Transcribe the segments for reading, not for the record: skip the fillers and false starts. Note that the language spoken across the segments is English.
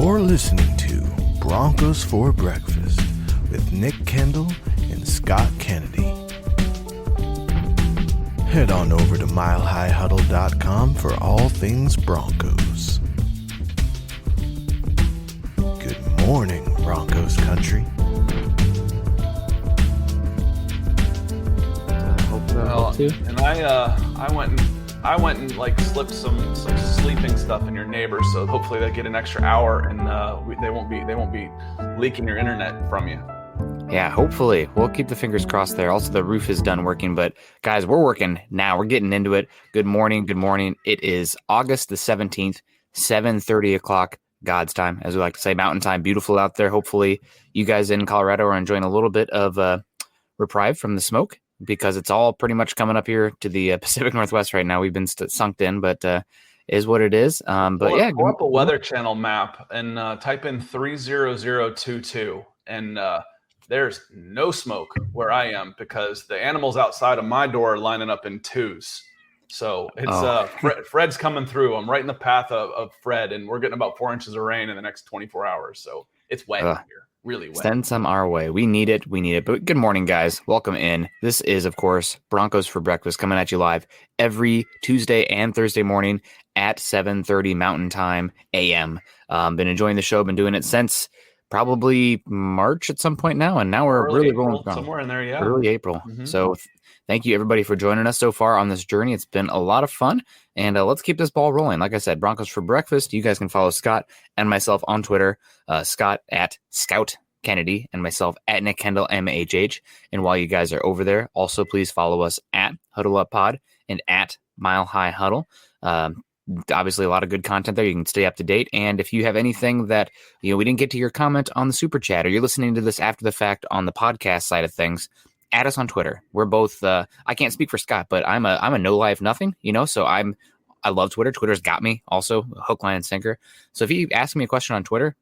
You're listening to Broncos for Breakfast with Nick Kendell and Scott Kennedy. Head on over to milehighhuddle.com for all things Broncos. Good morning, Broncos country. And I went and like slipped some sleeping stuff in your neighbor, so hopefully they get an extra hour and they won't be leaking your internet from you. Yeah, hopefully. We'll keep the fingers crossed there. Also, the roof is done working, but guys, we're working now. We're getting into it. Good morning. Good morning. It is August the 17th, 7:30 o'clock God's time, as we like to say, Mountain Time. Beautiful out there. Hopefully you guys in Colorado are enjoying a little bit of reprieve from the smoke, because it's all pretty much coming up here to the Pacific Northwest right now. We've been sunk in, but is what it is. Pull up a Weather Channel map and type in 30022, and there's no smoke where I am because the animals outside of my door are lining up in twos. So it's Fred's coming through. I'm right in the path of Fred, and we're getting about 4 inches of rain in the next 24 hours. So it's wet here. Really wet. Send some our way. We need it. But good morning, guys. Welcome in. This is, of course, Broncos for Breakfast, coming at you live every Tuesday and Thursday morning at 7:30 Mountain Time AM. Been enjoying the show. Been doing it since probably March at some point now, and now we're really rolling somewhere in there. Yeah, early April. Mm-hmm. So thank you everybody for joining us so far on this journey. It's been a lot of fun, and let's keep this ball rolling. Like I said, Broncos for Breakfast. You guys can follow Scott and myself on Twitter. Scott at Scout Kennedy and myself at Nick Kendell MHH. And while you guys are over there, also please follow us at Huddle Up Pod and at Mile High Huddle. Obviously a lot of good content there. You can stay up to date. And if you have anything that, we didn't get to your comment on the super chat, or you're listening to this after the fact on the podcast side of things, add us on Twitter. We're both, I can't speak for Scott, but I'm a no life nothing, so I love Twitter. Twitter's got me also, hook, line, and sinker. So if you ask me a question on Twitter,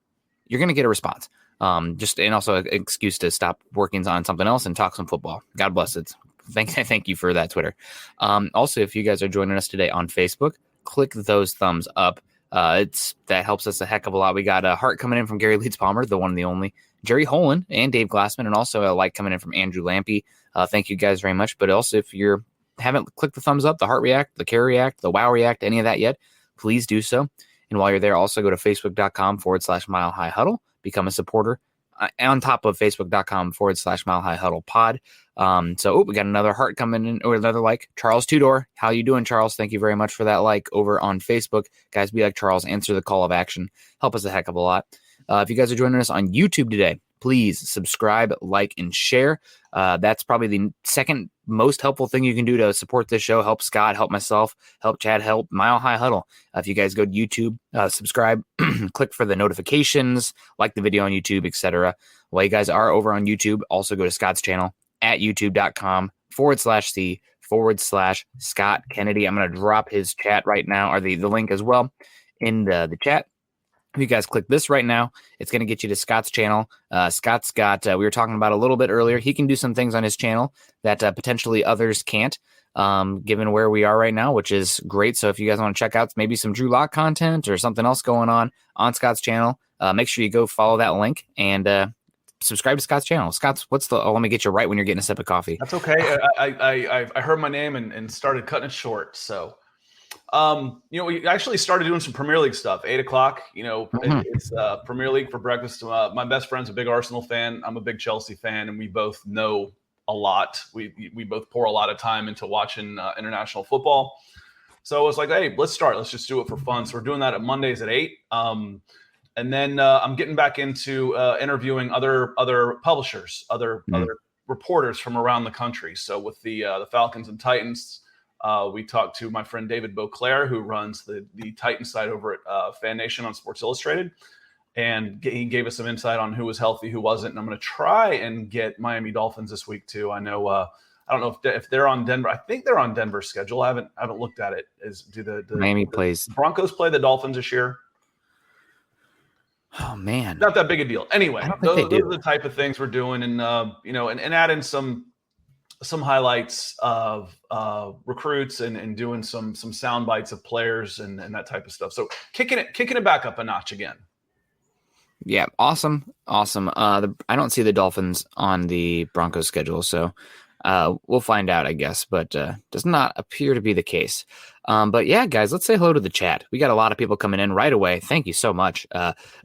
you're going to get a response. And also an excuse to stop working on something else and talk some football. God bless it. Thank you for that, Twitter. Also, if you guys are joining us today on Facebook, click those thumbs up. That helps us a heck of a lot. We got a heart coming in from Gary Leeds Palmer, the one and the only Jerry Holen, and Dave Glassman, and also a like coming in from Andrew Lampy. Thank you guys very much. But also, if you haven't clicked the thumbs up, the heart react, the care react, the wow react, any of that yet, please do so. And while you're there, also go to facebook.com/Mile High Huddle. Become a supporter on top of facebook.com/Mile High Huddle pod. We got another heart coming in, or another like. Charles Tudor, how you doing, Charles? Thank you very much for that like over on Facebook. Guys, be like Charles, answer the call of action. Help us a heck of a lot. If you guys are joining us on YouTube today, please subscribe, like, and share. That's probably the second most helpful thing you can do to support this show. Help Scott, help myself, help Chad, help Mile High Huddle. If you guys go to YouTube, subscribe, click for the notifications, like the video on YouTube, etc. While you guys are over on YouTube, also go to Scott's channel at youtube.com/C/Scott Kennedy. I'm going to drop his chat right now, or the link as well in the chat. If you guys click this right now, it's going to get you to Scott's channel. Scott's got, we were talking about a little bit earlier, he can do some things on his channel that potentially others can't, given where we are right now, which is great. So if you guys want to check out maybe some Drewlock content or something else going on Scott's channel, make sure you go follow that link and subscribe to Scott's channel. Scott's, let me get you right when you're getting a sip of coffee. That's okay. I heard my name and started cutting it short. So. We actually started doing some Premier League stuff. 8 o'clock, it's Premier League for breakfast. My best friend's a big Arsenal fan. I'm a big Chelsea fan, and we both know a lot. We both pour a lot of time into watching international football. So I was like, hey, let's start. Let's just do it for fun. So we're doing that at Mondays at 8. And then I'm getting back into interviewing other publishers, other reporters from around the country. So with the Falcons and Titans, we talked to my friend David Beauclair, who runs the Titans site over at Fan Nation on Sports Illustrated. And he gave us some insight on who was healthy, who wasn't. And I'm going to try and get Miami Dolphins this week too. I know, I don't know if they're on Denver. I think they're on Denver's schedule. I haven't looked at it. Do the Miami plays Broncos play the Dolphins this year? Oh man, not that big a deal. Anyway, those are the type of things we're doing, and and add in some highlights of recruits and doing some sound bites of players and that type of stuff. So kicking it back up a notch again. Yeah, awesome. I don't see the Dolphins on the Broncos schedule, so we'll find out, I guess, but does not appear to be the case. But yeah, guys, let's say hello to the chat. We got a lot of people coming in right away. Thank you so much.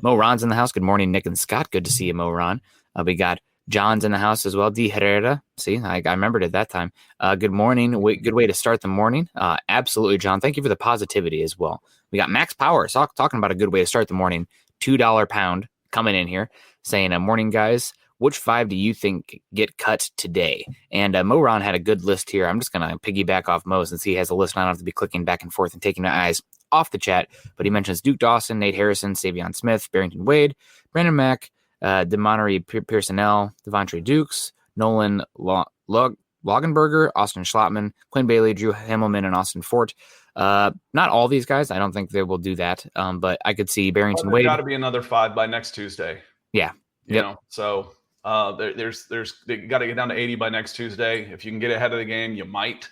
Mo Ron's in the house. Good morning, Nick and Scott. Good to see you, Mo Ron. We got John's in the house as well. D. Herrera. See, I remembered it that time. Good morning. Good way to start the morning. Absolutely, John. Thank you for the positivity as well. We got Max Power talking about a good way to start the morning. $2 pound coming in here saying, morning, guys. Which 5 do you think get cut today? And Mo Ron had a good list here. I'm just going to piggyback off Mo since he has a list. I don't have to be clicking back and forth and taking my eyes off the chat. But he mentions Duke Dawson, Nate Harrison, Savion Smith, Barrington Wade, Brandon Mack, DeMontery Pearsonell, Devontae Dukes, Nolan Logenberger, Austin Schlattman, Quinn Bailey, Drew Himmelman, and Austin Fort. Not all these guys. I don't think they will do that. But I could see Barrington Wade. Got to be another 5 by next Tuesday. Yeah. You know, so there's they got to get down to 80 by next Tuesday. If you can get ahead of the game, you might.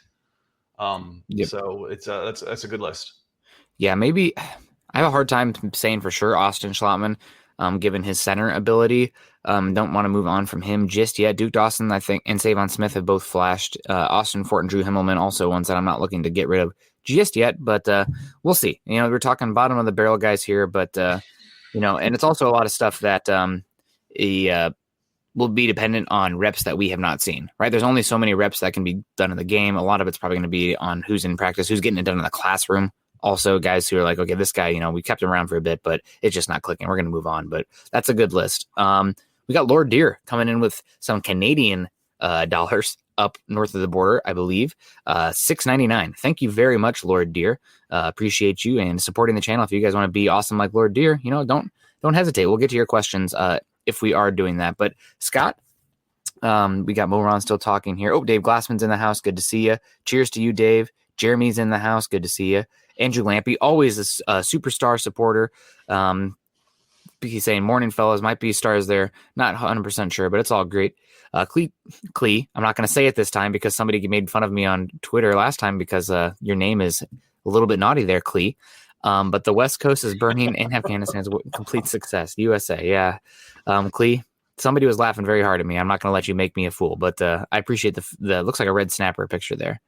So it's that's a good list. Yeah, maybe I have a hard time saying for sure Austin Schlattman, given his center ability. Don't want to move on from him just yet. Duke Dawson, I think, and Savon Smith have both flashed. Austin Fort and Drew Himmelman also ones that I'm not looking to get rid of just yet, but we'll see. You know, we're talking bottom of the barrel guys here, but you know, and it's also a lot of stuff that will be dependent on reps that we have not seen, right? There's only so many reps that can be done in the game. A lot of it's probably going to be on who's in practice, who's getting it done in the classroom. Also, guys who are like, okay, this guy, you know, we kept him around for a bit, but it's just not clicking. We're going to move on, but that's a good list. We got Lord Deer coming in with some Canadian dollars up north of the border, I believe, $6.99. Thank you very much, Lord Deer. Appreciate you and supporting the channel. If you guys want to be awesome like Lord Deer, you know, don't hesitate. We'll get to your questions if we are doing that. But Scott, we got Moron still talking here. Oh, Dave Glassman's in the house. Good to see you. Cheers to you, Dave. Jeremy's in the house. Good to see you. Andrew Lampy, always a superstar supporter. He's saying, morning, fellas. Might be stars there. Not 100% sure, but it's all great. Clee, I'm not going to say it this time because somebody made fun of me on Twitter last time because your name is a little bit naughty there, Clee. But the West Coast is burning and Afghanistan's complete success. USA, yeah. Clee, somebody was laughing very hard at me. I'm not going to let you make me a fool, but I appreciate the looks like a red snapper picture there.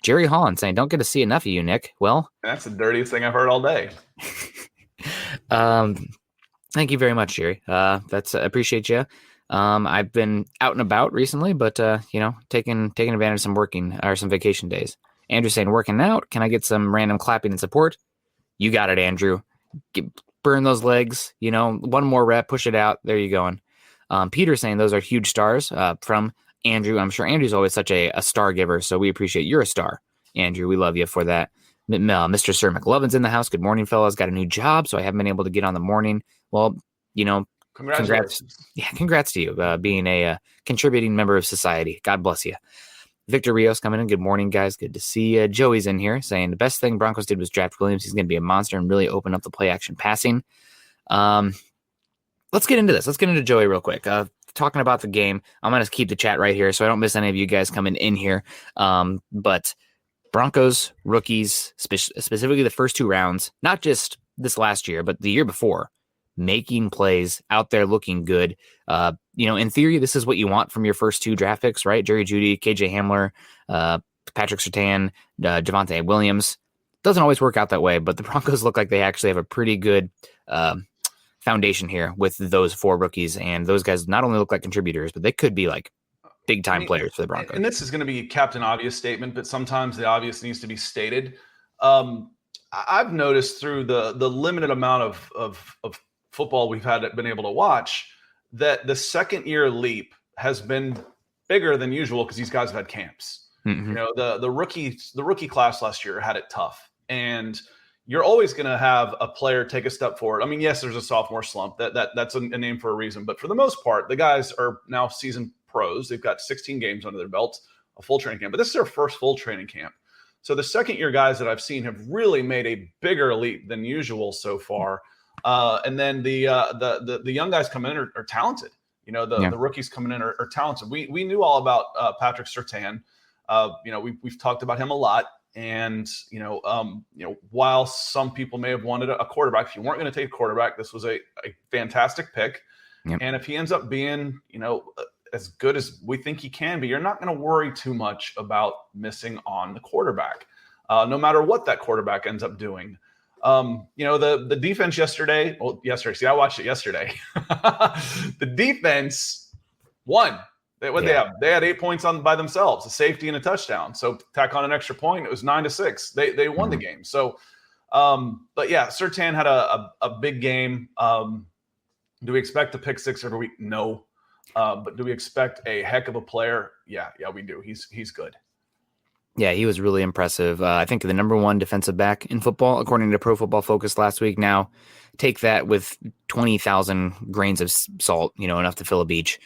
Jerry Holland saying, don't get to see enough of you, Nick. Well, that's the dirtiest thing I've heard all day. Thank you very much, Jerry. That's appreciate you. I've been out and about recently, but you know, taking advantage of some vacation days. Andrew saying, working out. Can I get some random clapping and support? You got it, Andrew. Burn those legs. You know, one more rep, push it out. There you going. Peter saying those are huge stars from Andrew. I'm sure Andrew's always such a star giver, so we appreciate you're a star, Andrew. We love you for that. Mr. Sir McLovin's in the house. Good morning, fellas. Got a new job, so I haven't been able to get on the morning. Well, you know, congrats. Yeah, congrats to you being a contributing member of society. God bless you. Victor Rios coming in. Good morning, guys. Good to see you. Joey's in here saying the best thing Broncos did was draft Williams. He's going to be a monster and really open up the play action passing. Let's get into this. Let's get into Joey real quick. Talking about the game. I'm going to keep the chat right here so I don't miss any of you guys coming in here. But Broncos rookies, specifically the first 2 rounds, not just this last year, but the year before, making plays out there looking good. You know, in theory, this is what you want from your first 2 draft picks, right? Jerry Jeudy, KJ Hamler, Patrick Surtain, Javonte Williams. Doesn't always work out that way, but the Broncos look like they actually have a pretty good foundation here with those 4 rookies. And those guys not only look like contributors, but they could be like big time players for the Broncos. And this is going to be a Captain Obvious statement, but sometimes the obvious needs to be stated. I've noticed through the limited amount of football we've been able to watch that the second year leap has been bigger than usual because these guys have had camps. Mm-hmm. You know, the rookie class last year had it tough, and you're always going to have a player take a step forward. I mean, yes, there's a sophomore slump that's a name for a reason, but for the most part, the guys are now seasoned pros. They've got 16 games under their belts, a full training camp, but this is their first full training camp. So the second year guys that I've seen have really made a bigger leap than usual so far. And then the young guys coming in are talented. You know, the rookies coming in are talented. We knew all about Patrick Surtain. You know, we've talked about him a lot. And, while some people may have wanted a quarterback, if you weren't going to take a quarterback, this was a fantastic pick. Yep. And if he ends up being, as good as we think he can be, you're not going to worry too much about missing on the quarterback, no matter what that quarterback ends up doing. The defense yesterday. See, I watched it yesterday. The defense won. They have? They had 8 points by themselves, a safety and a touchdown. So tack on an extra point, it was 9-6. They won the game. So, but yeah, Surtain had a big game. Do we expect to pick six every week? No. But do we expect a heck of a player? Yeah, we do. He's good. Yeah, he was really impressive. I think the number one defensive back in football, according to Pro Football Focus last week. Now, take that with 20,000 grains of salt, enough to fill a beach,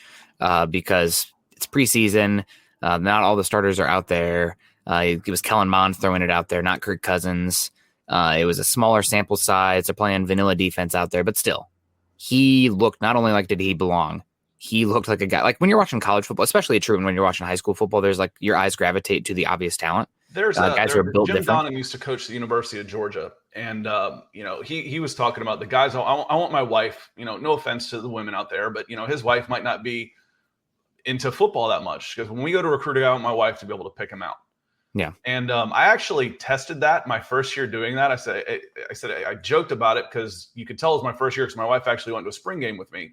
because it's preseason. Not all the starters are out there. It was Kellen Mond throwing it out there, not Kirk Cousins. It was a smaller sample size. They're playing vanilla defense out there, but still, he looked not only like did he belong, he looked like a guy. Like when you're watching college football, especially true when you're watching high school football, there's like your eyes gravitate to the obvious talent. There's guys who are built Jim different. Donnan used to coach the University of Georgia, and he was talking about the guys. I want my wife. No offense to the women out there, but his wife might not be into football that much, because when we go to recruiting, I want my wife to be able to pick them out. Yeah, and I actually tested that my first year doing that. I joked about it because you could tell it was my first year because my wife actually went to a spring game with me.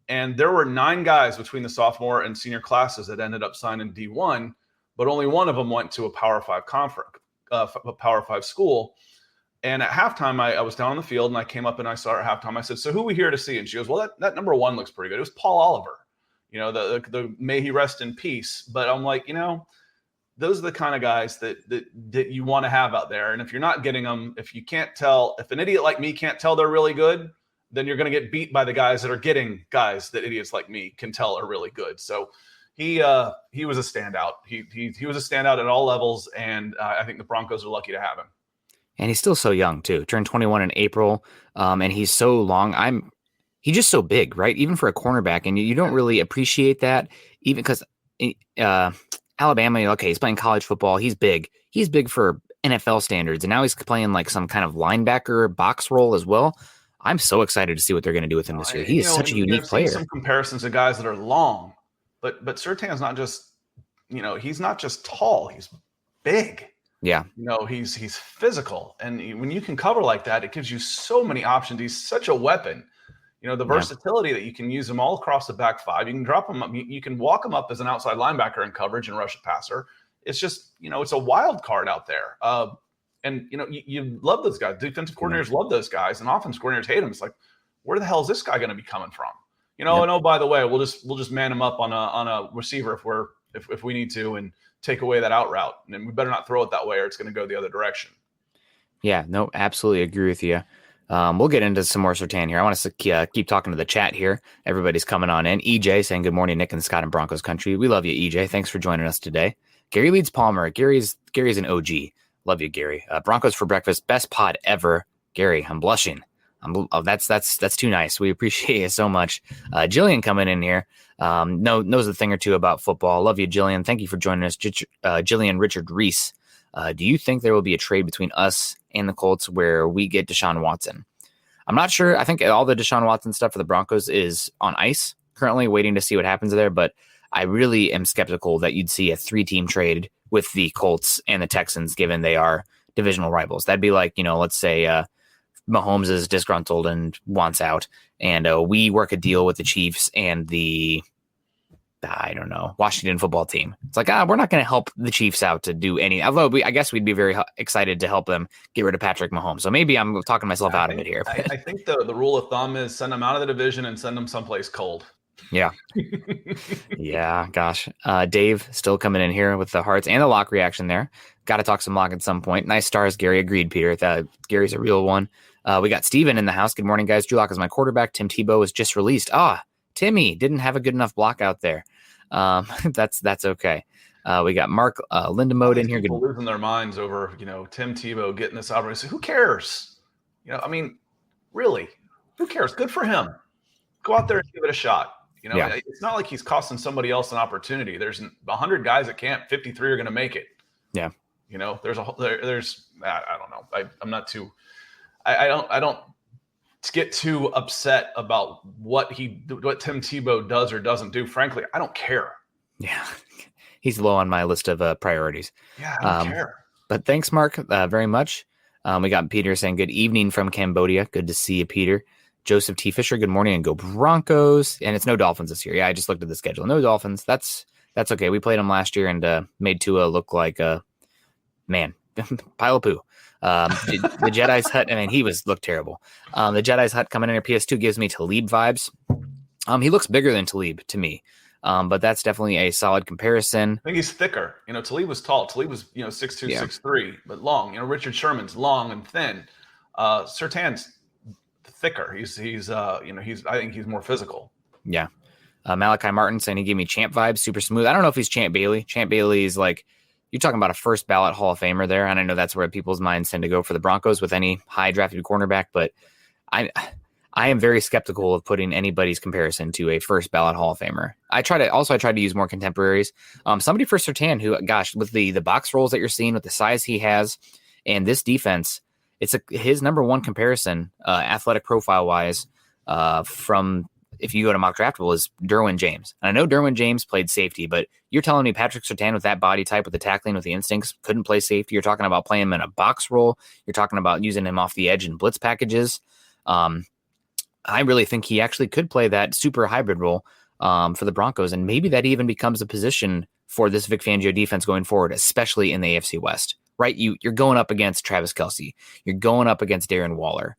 And there were 9 guys between the sophomore and senior classes that ended up signing D1, but only one of them went to a Power 5 conference, a Power 5 school. And at halftime, I was down on the field and I came up and I saw her at halftime. I said, "So who are we here to see?" And she goes, "Well, that number 1 looks pretty good." It was Paul Oliver, the may he rest in peace. But I'm like, those are the kind of guys that you want to have out there. And if you're not getting them, if you can't tell, if an idiot like me can't tell they're really good, then you're going to get beat by the guys that are getting guys that idiots like me can tell are really good. So he was a standout. He was a standout at all levels, and I think the Broncos are lucky to have him. And he's still so young too. Turned 21 in April, and he's so long. He's just so big, right? Even for a cornerback, and you don't really appreciate that, even because Alabama. Okay, he's playing college football. He's big. He's big for NFL standards, and now he's playing like some kind of linebacker box role as well. I'm so excited to see what they're going to do with him this year. He is such a unique player. Some comparisons to guys that are long, but Surtain's not just, he's not just tall. He's big. Yeah. He's physical, and when you can cover like that, it gives you so many options. He's such a weapon. The versatility that you can use him all across the back 5. You can drop him up. You can walk him up as an outside linebacker in coverage and rush a passer. It's just, it's a wild card out there. And, you love those guys. Defensive coordinators love those guys, and offensive coordinators hate them. It's like, where the hell is this guy going to be coming from? And oh, by the way, we'll just man him up on a receiver if we need to, and take away that out route. And we better not throw it that way, or it's going to go the other direction. Yeah, no, absolutely agree with you. We'll get into some more Surtain here. I want to keep talking to the chat here. Everybody's coming on in. EJ saying good morning, Nick and Scott in Broncos country. We love you, EJ. Thanks for joining us today. Gary Leeds Palmer. Gary's an OG. Love you, Gary. Broncos for breakfast. Best pod ever. Gary, I'm blushing. That's too nice. We appreciate you so much. Jillian coming in here. Knows a thing or two about football. Love you, Jillian. Thank you for joining us. Jillian Richard Reese. Do you think there will be a trade between us and the Colts where we get Deshaun Watson? I'm not sure. I think all the Deshaun Watson stuff for the Broncos is on ice currently, waiting to see what happens there. But I really am skeptical that you'd see a 3-team trade with the Colts and the Texans, given they are divisional rivals. That'd be like, let's say Mahomes is disgruntled and wants out, and we work a deal with the Chiefs and the, Washington football team. It's like, we're not going to help the Chiefs out to do any, although I guess we'd be very excited to help them get rid of Patrick Mahomes. So maybe I'm talking myself out of it here. I think the rule of thumb is send them out of the division and send them someplace cold. Yeah. Yeah, gosh. Dave still coming in here with the hearts and the lock reaction there. Got to talk some lock at some point. Nice stars, Gary. Agreed, Peter. Gary's a real one. We got Steven in the house. Good morning, guys. Drewlock is my quarterback. Tim Tebow was just released. Timmy didn't have a good enough block out there. That's okay. We got Mark Lindemode in here. People losing their minds over, Tim Tebow getting this opportunity. Who cares? Really, who cares? Good for him. Go out there and give it a shot. It's not like he's costing somebody else an opportunity. There's 100 guys at camp. 53 are going to make it. Yeah. You know, there's I don't know. I'm not too. I don't get too upset about what Tim Tebow does or doesn't do. Frankly, I don't care. Yeah, he's low on my list of priorities. Yeah, I don't care. But thanks, Mark, very much. We got Peter saying good evening from Cambodia. Good to see you, Peter. Joseph T. Fisher, good morning and go Broncos. And it's no Dolphins this year. Yeah, I just looked at the schedule. No Dolphins. That's okay. We played them last year and made Tua look like a pile of poo. The Jedi's Hut, he looked terrible. The Jedi's Hut coming in here, PS2 gives me Talib vibes. He looks bigger than Talib to me. But that's definitely a solid comparison. I think he's thicker. Talib was tall. Talib was, 6'2", 6'3", but long. Richard Sherman's long and thin. Surtain's thicker. He's I think he's more physical. Yeah. Malachi Martin saying he gave me Champ vibes, super smooth. I don't know if he's Champ Bailey. Champ Bailey is like, you're talking about a first ballot Hall of Famer there. And I know that's where people's minds tend to go for the Broncos with any high drafted cornerback, but I am very skeptical of putting anybody's comparison to a first ballot Hall of Famer. I try to use more contemporaries. Somebody for Surtain who, with the box rolls that you're seeing, with the size he has and this defense, his number one comparison, athletic profile wise, from if you go to Mock Draftable is Derwin James. And I know Derwin James played safety, but you're telling me Patrick Surtain with that body type, with the tackling, with the instincts, couldn't play safety. You're talking about playing him in a box roll. You're talking about using him off the edge in blitz packages. I really think he actually could play that super hybrid role for the Broncos, and maybe that even becomes a position for this Vic Fangio defense going forward, especially in the AFC West. Right? You're going up against Travis Kelce. You're going up against Darren Waller.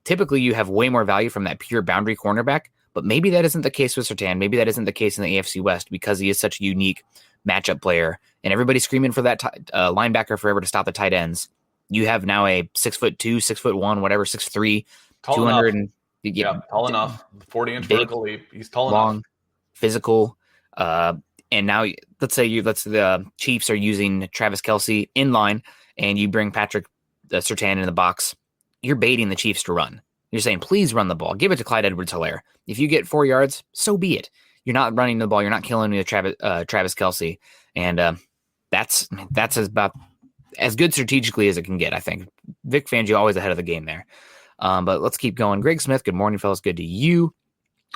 Typically, you have way more value from that pure boundary cornerback, but maybe that isn't the case with Surtain. Maybe that isn't the case in the AFC West because he is such a unique matchup player, and everybody's screaming for that linebacker forever to stop the tight ends. You have now a 6'2", 6'1", whatever, 6'3", 200 and tall enough, 40-inch vertical leap. He's tall long, enough, physical. And now let's say the Chiefs are using Travis Kelce in line, and you bring Patrick Surtain in the box. You're baiting the Chiefs to run. You're saying, please run the ball. Give it to Clyde Edwards-Helaire. If you get 4 yards, so be it. You're not running the ball. You're not killing me with Travis Kelce. And that's about as good strategically as it can get, I think. Vic Fangio always ahead of the game there. But let's keep going. Greg Smith, good morning, fellas. Good to you.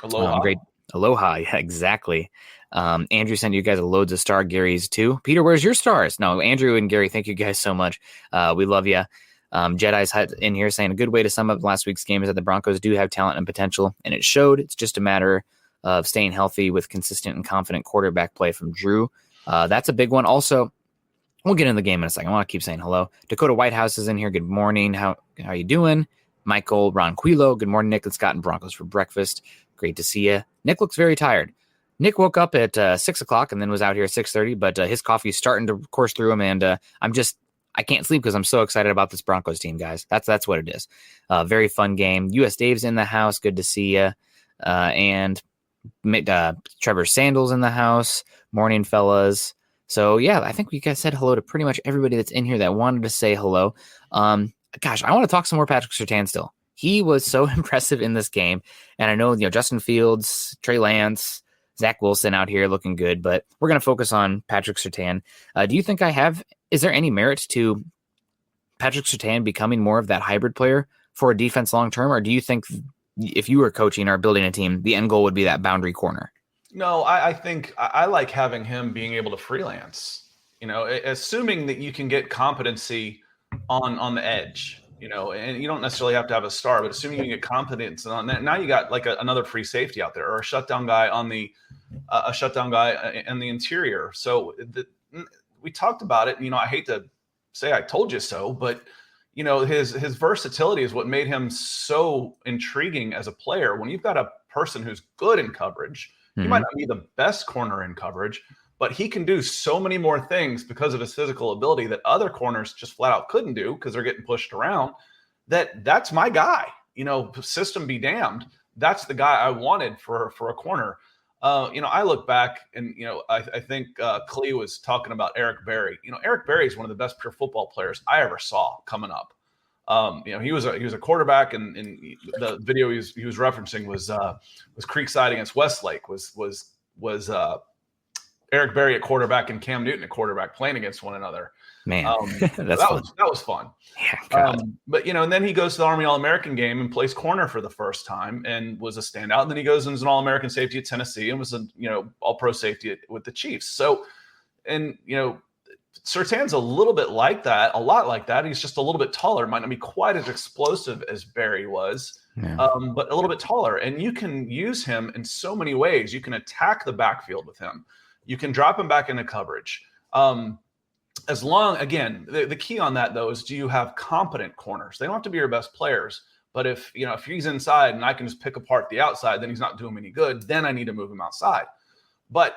Aloha. Great. Aloha. Yeah, exactly. Andrew sent you guys loads of star Gary's too. Peter, where's your stars? No, Andrew and Gary, thank you guys so much. We love you. Jedi's Hut in here saying a good way to sum up last week's game is that the Broncos do have talent and potential, and it showed. It's just a matter of staying healthy with consistent and confident quarterback play from Drew. That's a big one. Also, we'll get in the game in a second. I want to keep saying hello. Dakota Whitehouse is in here. Good morning. How are you doing? Michael Ronquillo. Good morning, Nick and Scott and Broncos for breakfast. Great to see you. Nick looks very tired. Nick woke up at 6 o'clock and then was out here at 6:30, but his coffee is starting to course through him, and I can't sleep because I'm so excited about this Broncos team, guys. That's what it is. Very fun game. US Dave's in the house. Good to see you. And Trevor Sandals in the house. Morning, fellas. So, yeah, I think we guys said hello to pretty much everybody that's in here that wanted to say hello. Gosh, I want to talk some more Patrick Surtain still. He was so impressive in this game. And I know, Justin Fields, Trey Lance, Zach Wilson out here looking good, but we're going to focus on Patrick Surtain. Do you think is there any merit to Patrick Surtain becoming more of that hybrid player for a defense long-term? Or do you think if you were coaching or building a team, the end goal would be that boundary corner? No, I think I like having him being able to freelance, assuming that you can get competency on the edge, and you don't necessarily have to have a star, but assuming you can get competence on that. Now you got like another free safety out there or a shutdown guy in the interior. So we talked about it. I hate to say I told you so, but his versatility is what made him so intriguing as a player. When you've got a person who's good in coverage, he might not be the best corner in coverage, but he can do so many more things because of his physical ability that other corners just flat out couldn't do because they're getting pushed around. That's my guy. System be damned. That's the guy I wanted for a corner. I look back and, I think Clee was talking about Eric Berry. Eric Berry is one of the best pure football players I ever saw coming up. He was a quarterback, and the video he was referencing was Creekside against Westlake. Eric Berry at quarterback and Cam Newton at quarterback playing against one another. Man, that was fun. Yeah, God. But and then he goes to the Army All-American game and plays corner for the first time and was a standout. And then he goes and is an All-American safety at Tennessee and was a All-Pro safety with the Chiefs. So, and Surtain's a little bit like that, a lot like that. He's just a little bit taller. Might not be quite as explosive as Berry was, but a little bit taller. And you can use him in so many ways. You can attack the backfield with him. You can drop him back into coverage. As long, again, the key on that, though, is do you have competent corners? They don't have to be your best players. But if he's inside and I can just pick apart the outside, then he's not doing me any good. Then I need to move him outside. But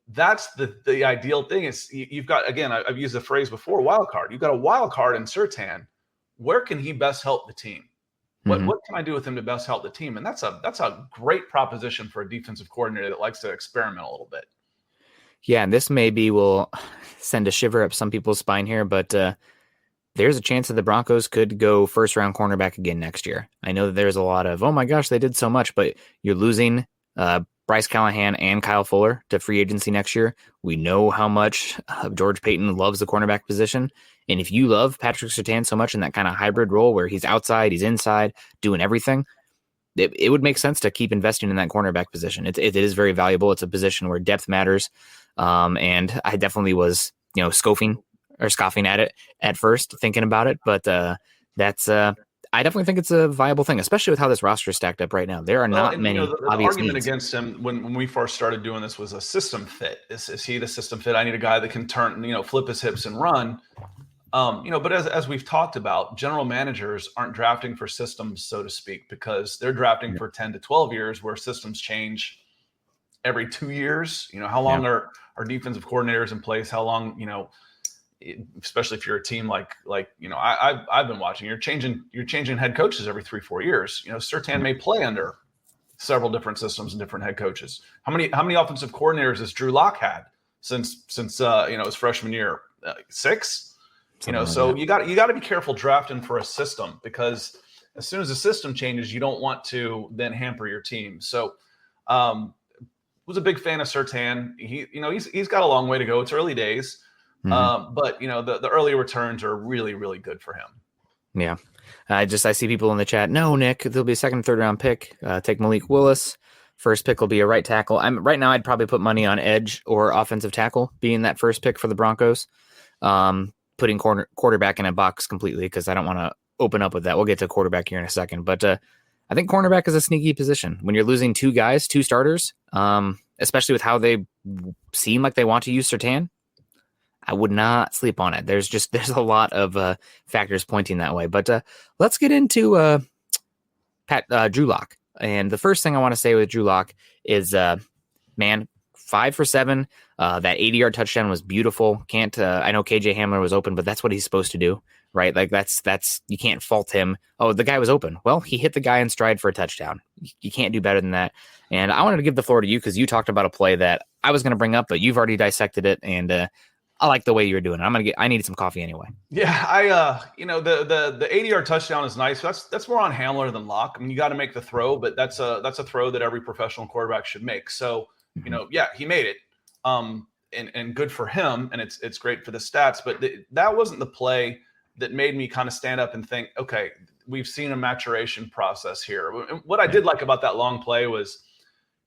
that's the ideal thing is you've got, again, I've used the phrase before, wild card. You've got a wild card in Surtain. Where can he best help the team? What can I do with him to best help the team? And that's a great proposition for a defensive coordinator that likes to experiment a little bit. Yeah, and this maybe will send a shiver up some people's spine here, but there's a chance that the Broncos could go first-round cornerback again next year. I know that there's a lot of, oh my gosh, they did so much, but you're losing Bryce Callahan and Kyle Fuller to free agency next year. We know how much George Payton loves the cornerback position, and if you love Patrick Surtain so much in that kind of hybrid role where he's outside, he's inside, doing everything, it would make sense to keep investing in that cornerback position. It is very valuable. It's a position where depth matters. And I definitely was, scoffing at it at first, thinking about it. But I definitely think it's a viable thing, especially with how this roster is stacked up right now. There are not many the obvious argument needs. Against him when we first started doing this was a system fit. Is he the system fit? I need a guy that can turn, flip his hips and run. But as we've talked about, general managers aren't drafting for systems, so to speak, because they're drafting for 10 to 12 years where systems change every 2 years. How long are defensive coordinators in place? How long, especially if you're a team like I've been watching, you're changing head coaches every 3-4 years. Surtain may play under several different systems and different head coaches. How many offensive coordinators has Drewlock had since his freshman year? 6. So you got to be careful drafting for a system, because as soon as the system changes, you don't want to then hamper your team. So, was a big fan of Surtain. He's got a long way to go. It's early days, but the early returns are really, really good for him. Yeah, I see people in the chat. No, Nick, there'll be a second, third round pick. Take Malik Willis. First pick will be a right tackle. Right now, I'd probably put money on edge or offensive tackle being that first pick for the Broncos. Putting quarterback in a box completely, because I don't want to open up with that. We'll get to quarterback here in a second. But I think cornerback is a sneaky position. When you're losing two starters, especially with how they seem like they want to use Surtain, I would not sleep on it. There's a lot of factors pointing that way. But let's get into Drewlock. And the first thing I want to say with Drewlock is, 5 for 7. That 80-yard touchdown was beautiful. I know KJ Hamler was open, but that's what he's supposed to do, right? Like that's you can't fault him. Oh, the guy was open. Well, he hit the guy in stride for a touchdown. You can't do better than that. And I wanted to give the floor to you because you talked about a play that I was going to bring up, but you've already dissected it, and I like the way you're doing it. I needed some coffee anyway. Yeah, the 80-yard touchdown is nice. That's more on Hamler than Locke. I mean, you got to make the throw, but that's a throw that every professional quarterback should make. So, he made it. And good for him, and it's great for the stats, but that wasn't the play that made me kind of stand up and think, okay, we've seen a maturation process here. What I did like about that long play was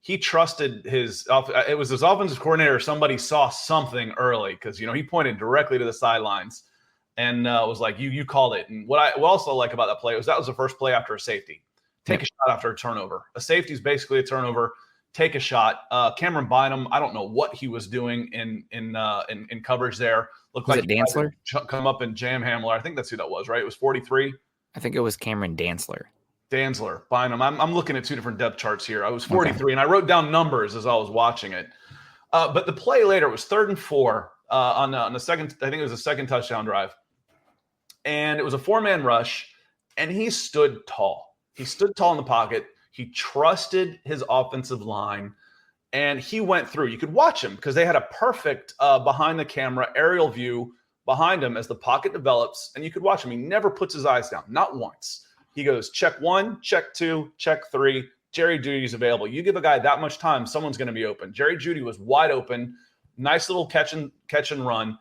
he trusted his offensive coordinator. Somebody saw something early, because he pointed directly to the sidelines and was like, you called it. And what I also like about that play was the first play after a safety. Take a shot after a turnover. A safety is basically a turnover. Take a shot. Cameron Bynum, I don't know what he was doing in coverage there. Looked was like it Dantzler? Come up and jam Hamler. I think that's who that was, right? It was 43. I think it was Cameron Dantzler. Bynum. I'm looking at two different depth charts here. I was 43, and I wrote down numbers as I was watching it. But the play later was 3rd and 4 on the second. I think it was the second touchdown drive, and it was a 4-man rush, and he stood tall. He stood tall in the pocket. He trusted his offensive line, and he went through. You could watch him because they had a perfect behind the camera aerial view behind him as the pocket develops, and you could watch him. He never puts his eyes down, not once. He goes, check 1, check 2, check 3. Jerry Jeudy's available. You give a guy that much time, someone's going to be open. Jerry Jeudy was wide open, nice little catch and run.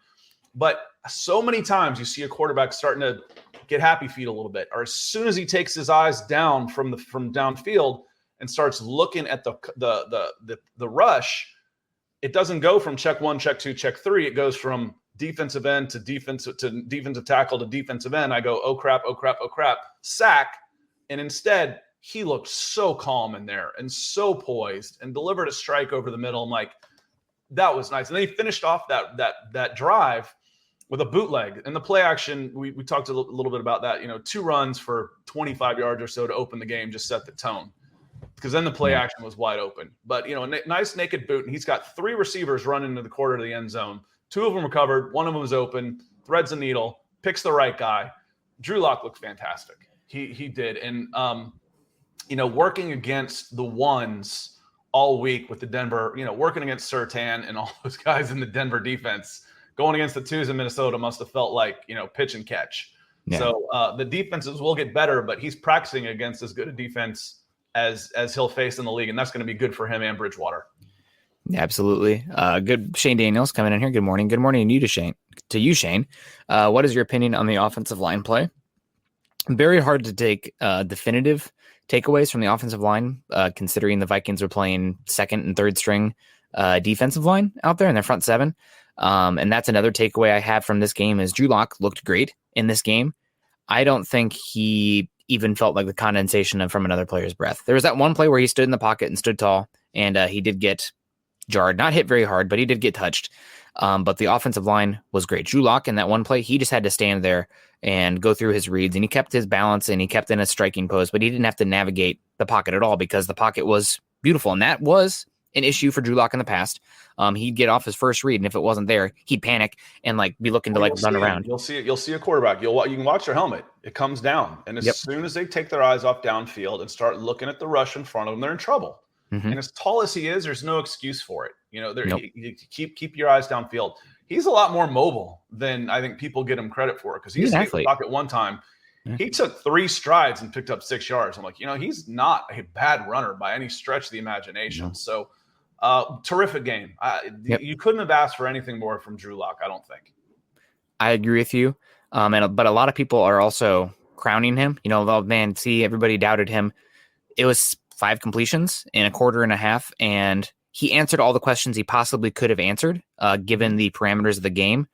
But so many times you see a quarterback starting to get happy feet a little bit, or as soon as he takes his eyes down from downfield and starts looking at the rush, it doesn't go from check 1, check 2, check 3. It goes from defensive end to defensive tackle to defensive end. I go, oh crap, sack. And instead, he looked so calm in there and so poised and delivered a strike over the middle. I'm like, that was nice. And then he finished off that drive with a bootleg. And the play action, we talked a little bit about that. 2 runs for 25 yards or so to open the game just set the tone, because then the play action was wide open. But, a nice naked boot, and he's got 3 receivers running into the quarter of the end zone. 2 of them were covered. One of them was open, threads the needle, picks the right guy. Drewlock looked fantastic. He did. And, working against the ones all week with the Denver, working against Surtain and all those guys in the Denver defense, going against the 2s in Minnesota must have felt like, pitch and catch. Yeah. So the defenses will get better, but he's practicing against as good a defense as he'll face in the league, and that's going to be good for him and Bridgewater. Yeah, absolutely. Good. Shane Daniels coming in here. Good morning. Good morning to you, Shane. What is your opinion on the offensive line play? Very hard to take definitive takeaways from the offensive line, considering the Vikings are playing second and third string defensive line out there in their front 7. And that's another takeaway I have from this game is Drewlock looked great in this game. I don't think he even felt like the condensation from another player's breath. There was that one play where he stood in the pocket and stood tall, and he did get jarred, not hit very hard, but he did get touched. But the offensive line was great. Drewlock in that one play, he just had to stand there and go through his reads, and he kept his balance and he kept in a striking pose, but he didn't have to navigate the pocket at all because the pocket was beautiful. And that was an issue for Drewlock in the past. He'd get off his first read, and if it wasn't there, he'd panic and be looking to run around. You'll see a quarterback. You can watch their helmet. It comes down, and as soon as they take their eyes off downfield and start looking at the rush in front of them, they're in trouble. Mm-hmm. And as tall as he is, there's no excuse for it. You keep your eyes downfield. He's a lot more mobile than I think people get him credit for, because he's an athlete. At one time, he took 3 strides and picked up 6 yards. I'm like, he's not a bad runner by any stretch of the imagination. No. So, terrific game. You couldn't have asked for anything more from Drewlock, I don't think. I agree with you. But a lot of people are also crowning him. Oh man, see, everybody doubted him. It was 5 completions in a quarter and a half, and he answered all the questions he possibly could have answered, given the parameters of the game.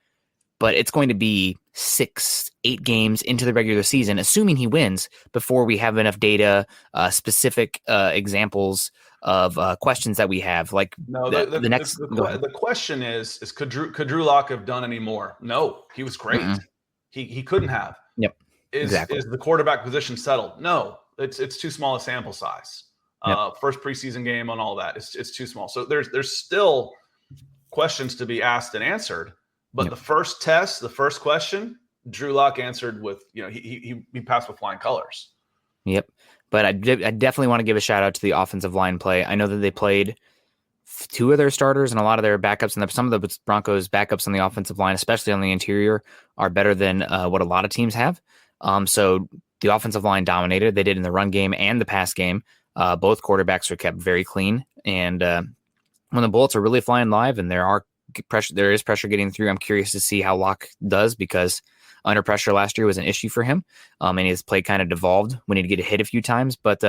But it's going to be 6-8 games into the regular season, assuming he wins, before we have enough data, specific examples of questions that we have. The question is could Drewlock have done any more? No, he was great. Mm-hmm. He couldn't have. Yep. Is the quarterback position settled? No, it's too small a sample size. Yep. First preseason game on all that. It's too small. So there's still questions to be asked and answered. But the first test, the first question, Drewlock answered with, he passed with flying colors. Yep. But I definitely want to give a shout out to the offensive line play. I know that they played 2 of their starters and a lot of their backups, and some of the Broncos' backups on the offensive line, especially on the interior, are better than what a lot of teams have. So the offensive line dominated. They did in the run game and the pass game. Both quarterbacks are kept very clean. And when the bullets are really flying live and there is pressure getting through, I'm curious to see how Locke does, because under pressure last year was an issue for him. And his play kind of devolved when he'd get hit a few times. But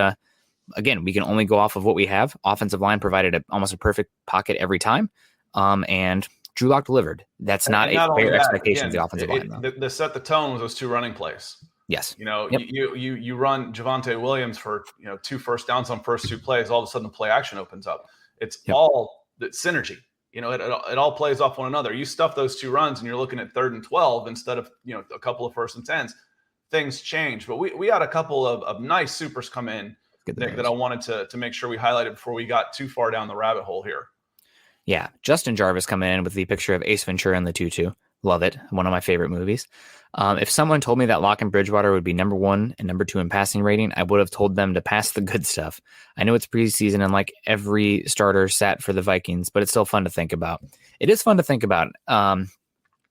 again, we can only go off of what we have. Offensive line provided almost a perfect pocket every time. And Drewlock delivered. That's not a fair expectation of the offensive line. The set the tone with those 2 running plays. Yes. You run Javonte Williams for 2 first downs on first 2 plays. All of a sudden, the play action opens up. It's all the synergy. It all plays off one another. You stuff those 2 runs, and you're looking at 3rd and 12 instead of a couple of 1st and 10s. Things change. But we had a couple of nice supers come in that I wanted to make sure we highlighted before we got too far down the rabbit hole here. Yeah, Justin Jarvis coming in with the picture of Ace Ventura and the Tutu. Love it. One of my favorite movies. If someone told me that Locke and Bridgewater would be number 1 and number 2 in passing rating, I would have told them to pass the good stuff. I know it's preseason and every starter sat for the Vikings, but it's still fun to think about. It is fun to think about.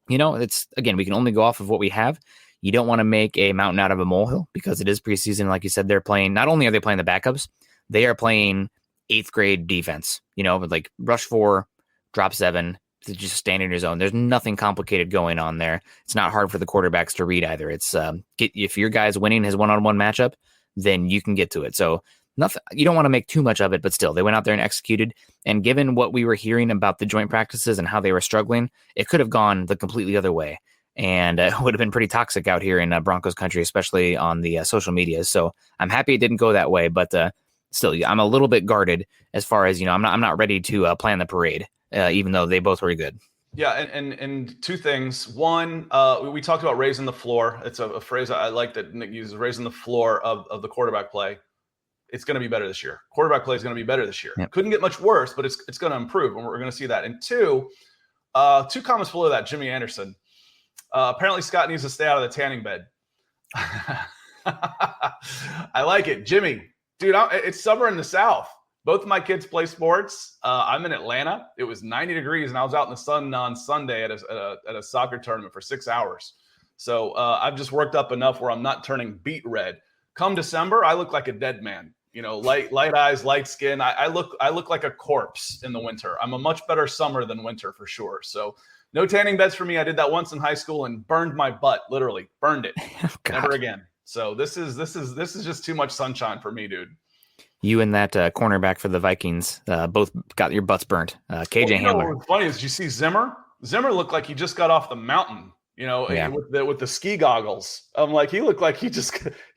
It's, again, we can only go off of what we have. You don't want to make a mountain out of a molehill, because it is preseason. Like you said, they're playing, not only are they playing the backups, they are playing 8th grade defense, with rush 4, drop 7, just standing in your zone. There's nothing complicated going on there. It's not hard for the quarterbacks to read either. It's if your guy's winning his one-on-one matchup, then you can get to it. So nothing, you don't want to make too much of it, but still, they went out there and executed. And given what we were hearing about the joint practices and how they were struggling, it could have gone the completely other way. And it would have been pretty toxic out here in Broncos country, especially on the social media. So I'm happy it didn't go that way, but still, I'm a little bit guarded as far as, I'm not ready to plan the parade, even though they both were good. Yeah, and two things. One, we talked about raising the floor. It's a phrase I like that Nick uses, raising the floor of the quarterback play. It's going to be better this year. Quarterback play is going to be better this year. Yep. Couldn't get much worse, but it's going to improve, and we're going to see that. And two comments below that, Jimmy Anderson. Apparently, Scott needs to stay out of the tanning bed. I like it. Jimmy, dude, it's summer in the South. Both of my kids play sports. I'm in Atlanta. It was 90 degrees, and I was out in the sun on Sunday at a soccer tournament for 6 hours. So I've just worked up enough where I'm not turning beet red. Come December, I look like a dead man. Light eyes, light skin. I look like a corpse in the winter. I'm a much better summer than winter for sure. So no tanning beds for me. I did that once in high school and burned my butt, literally burned it. Oh, never again. So this is just too much sunshine for me, dude. You and that cornerback for the Vikings both got your butts burnt. KJ Hamler. What's funny is you see Zimmer. Zimmer looked like he just got off the mountain. Yeah. with the ski goggles. I'm like, he looked like he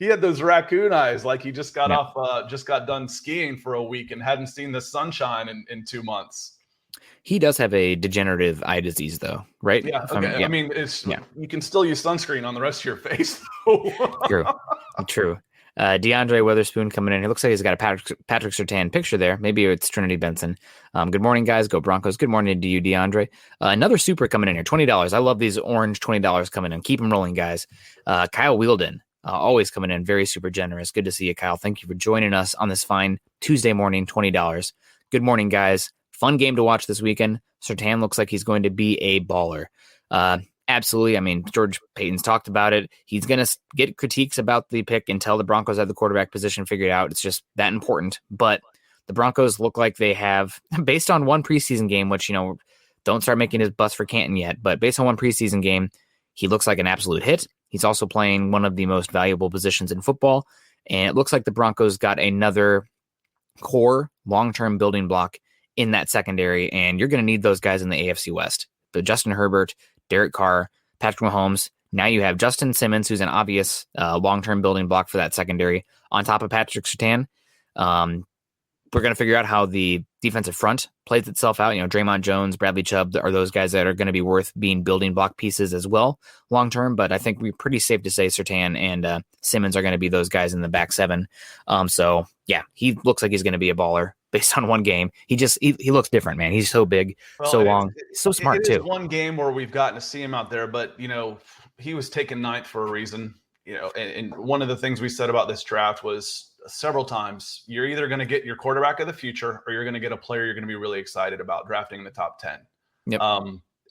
had those raccoon eyes, like he just got off, just got done skiing for a week and hadn't seen the sunshine in 2 months. He does have a degenerative eye disease, though, right? Yeah. Okay. I mean, you can still use sunscreen on the rest of your face. True. DeAndre Weatherspoon coming in. He looks like he's got a Patrick Surtain picture there. Maybe it's Trinity Benson. Good morning, guys. Go Broncos. Good morning to you, DeAndre. Another super coming in here. $20. I love these orange $20 coming in. Keep them rolling, guys. Kyle Wielden, always coming in. Very super generous. Good to see you, Kyle. Thank you for joining us on this fine Tuesday morning. $20. Good morning, guys. Fun game to watch this weekend. Surtain looks like he's going to be a baller. Absolutely. I mean, George Payton's talked about it. He's going to get critiques about the pick until the Broncos have the quarterback position figured out. It's just that important. But the Broncos look like they have, based on one preseason game, which, don't start making his bust for Canton yet, but based on one preseason game, he looks like an absolute hit. He's also playing one of the most valuable positions in football. And it looks like the Broncos got another core long-term building block in that secondary. And you're going to need those guys in the AFC West. But Justin Herbert, Derek Carr, Patrick Mahomes. Now you have Justin Simmons, who's an obvious long-term building block for that secondary, on top of Patrick Surtain. We're going to figure out how the defensive front plays itself out. Draymond Jones, Bradley Chubb are those guys that are going to be worth being building block pieces as well long-term. But I think we're pretty safe to say Surtain and Simmons are going to be those guys in the back seven. So, yeah, he looks like he's going to be a baller. Based on one game, he looks different, man. He's so big, so long, so smart too. One game where we've gotten to see him out there, but he was taken ninth for a reason. And one of the things we said about this draft was several times, you're either going to get your quarterback of the future or you're going to get a player you're going to be really excited about drafting in the top 10. Yep.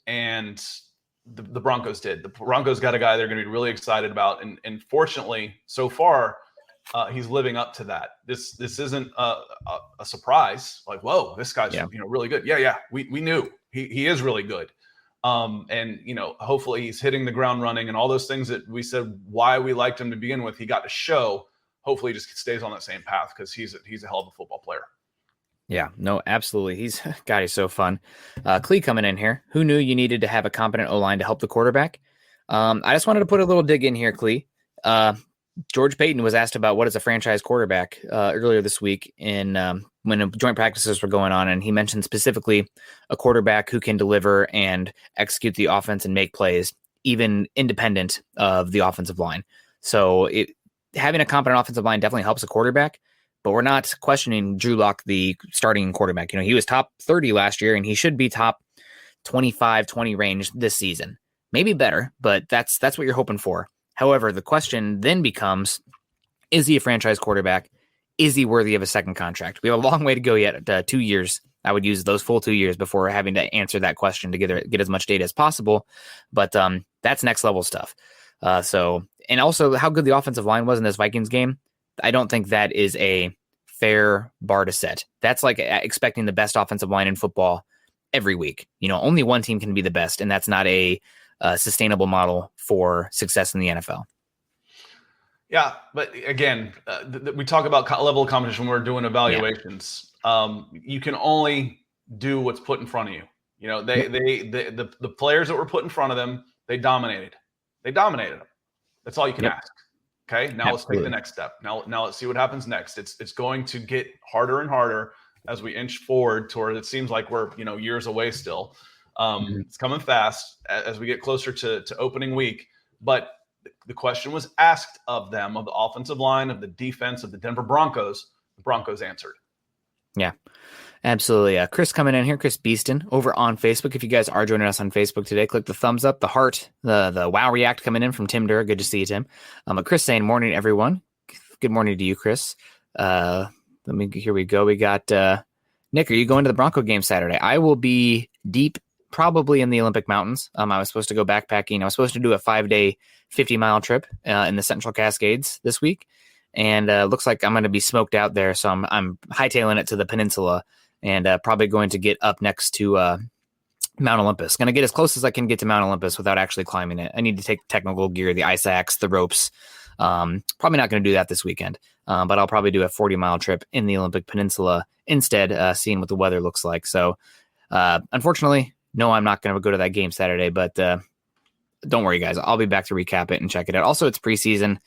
And the Broncos did. The Broncos got a guy they're going to be really excited about, and fortunately, so far. He's living up to that. This isn't a surprise. Like, whoa, this guy's really good. Yeah. We knew he is really good. And hopefully he's hitting the ground running and all those things that we said why we liked him to begin with. He got to show. Hopefully, he just stays on that same path because he's a hell of a football player. Yeah, no, absolutely. He's so fun. Clee coming in here. Who knew you needed to have a competent O-line to help the quarterback? I just wanted to put a little dig in here, Clee. George Payton was asked about what is a franchise quarterback earlier this week when joint practices were going on, and he mentioned specifically a quarterback who can deliver and execute the offense and make plays, even independent of the offensive line. So having a competent offensive line definitely helps a quarterback, but we're not questioning Drewlock, the starting quarterback. He was top 30 last year, and he should be top 25, 20 range this season. Maybe better, but that's what you're hoping for. However, the question then becomes, is he a franchise quarterback? Is he worthy of a second contract? We have a long way to go yet, 2 years. I would use those full 2 years before having to answer that question to get as much data as possible. But that's next level stuff. And also how good the offensive line was in this Vikings game. I don't think that is a fair bar to set. That's like expecting the best offensive line in football every week. Only one team can be the best, and that's not a sustainable model for success in the NFL. Yeah, but again, we talk about level of competition when we're doing evaluations. Yeah. You can only do what's put in front of you. The players that were put in front of them, they dominated. They dominated them. That's all you can ask. Okay, now let's take the next step. Now let's see what happens next. It's going to get harder and harder as we inch forward toward. It seems like we're years away still. It's coming fast as we get closer to opening week. But the question was asked of them, of the offensive line, of the defense, of the Denver Broncos. The Broncos answered. Yeah, absolutely. Chris coming in here, Chris Beeston over on Facebook. If you guys are joining us on Facebook today, click the thumbs up, the heart, the wow react coming in from Tim Durr. Good to see you, Tim. Chris saying, morning, everyone. Good morning to you, Chris. Here we go. We got Nick, are you going to the Bronco game Saturday? I will be deep, probably in the Olympic Mountains. I was supposed to go backpacking. I was supposed to do a 5-day, 50-mile trip in the Central Cascades this week. And looks like I'm going to be smoked out there. So I'm hightailing it to the peninsula and probably going to get up next to Mount Olympus. Going to get as close as I can get to Mount Olympus without actually climbing it. I need to take technical gear, the ice axe, the ropes. Probably not going to do that this weekend, but I'll probably do a 40-mile trip in the Olympic Peninsula instead, seeing what the weather looks like. So unfortunately, no, I'm not going to go to that game Saturday, but don't worry, guys. I'll be back to recap it and check it out. Also, it's preseason.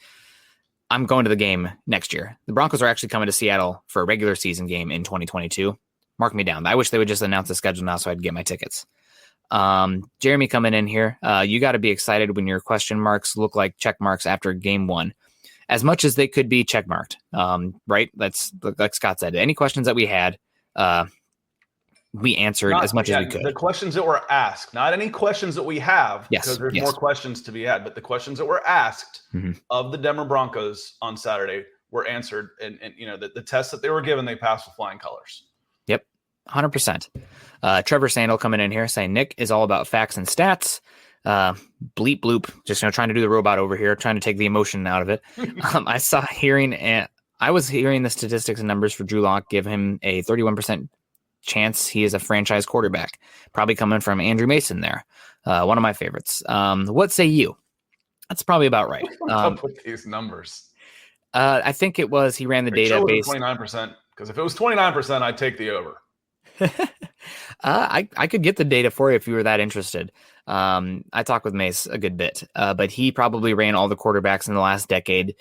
I'm going to the game next year. The Broncos are actually coming to Seattle for a regular season game in 2022. Mark me down. I wish they would just announce the schedule now so I'd get my tickets. Jeremy coming in here. You got to be excited when your question marks look like check marks after game one, as much as they could be check marked. Right? That's like Scott said. Any questions that we had, we answered as much as we could. The questions that were asked, not any questions that we have, because there's more questions to be had, but the questions that were asked of the Denver Broncos on Saturday were answered. And the tests that they were given, they passed with flying colors. Yep, 100%. Trevor Sandel coming in here saying Nick is all about facts and stats. Bleep bloop, just trying to do the robot over here, trying to take the emotion out of it. I was hearing the statistics and numbers for Drewlock give him a 31% chance he is a franchise quarterback, probably coming from Andrew Mason there, one of my favorites. What say you? That's probably about right. With these numbers, I think it was he ran the database 29%, because if it was 29%, I'd take the over. I could get the data for you if you were that interested. I talked with Mace a good bit, but he probably ran all the quarterbacks in the last decade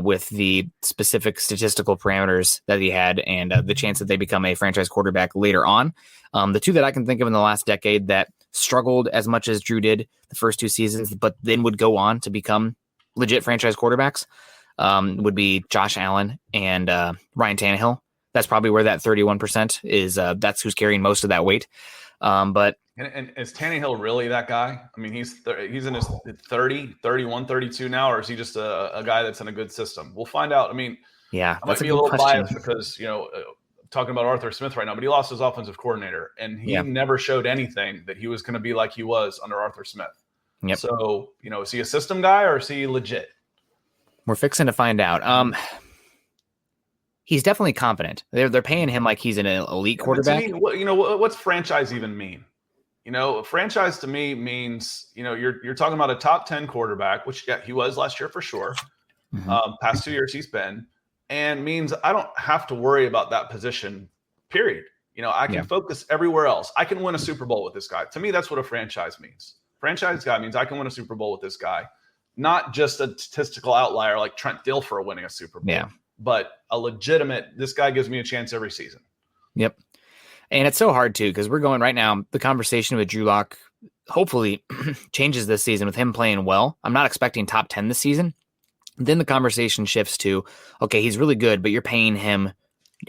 with the specific statistical parameters that he had and the chance that they become a franchise quarterback later on. The two that I can think of in the last decade that struggled as much as Drew did the first two seasons, but then would go on to become legit franchise quarterbacks would be Josh Allen and Ryan Tannehill. That's probably where that 31% is. That's who's carrying most of that weight. But is Tannehill really that guy? I mean, he's in his 30, 31, 32 now, or is he just a guy that's in a good system? We'll find out. I mean, yeah, I might be a little biased because, talking about Arthur Smith right now, but he lost his offensive coordinator, and he never showed anything that he was going to be like he was under Arthur Smith. Yep. So, is he a system guy or is he legit? We're fixing to find out. He's definitely competent. They're paying him like he's an elite quarterback. To me, what's franchise even mean? Franchise to me means, you're talking about a top 10 quarterback, which he was last year for sure. Past 2 years he's been, and means I don't have to worry about that position, period. I can focus everywhere else. I can win a Super Bowl with this guy. To me, that's what a franchise means. Franchise guy means I can win a Super Bowl with this guy, not just a statistical outlier like Trent Dilfer winning a Super Bowl. But a legitimate, this guy gives me a chance every season. Yep. And it's so hard, too, because we're going right now, the conversation with Drewlock hopefully changes this season with him playing well. I'm not expecting top 10 this season. Then the conversation shifts to, okay, he's really good, but you're paying him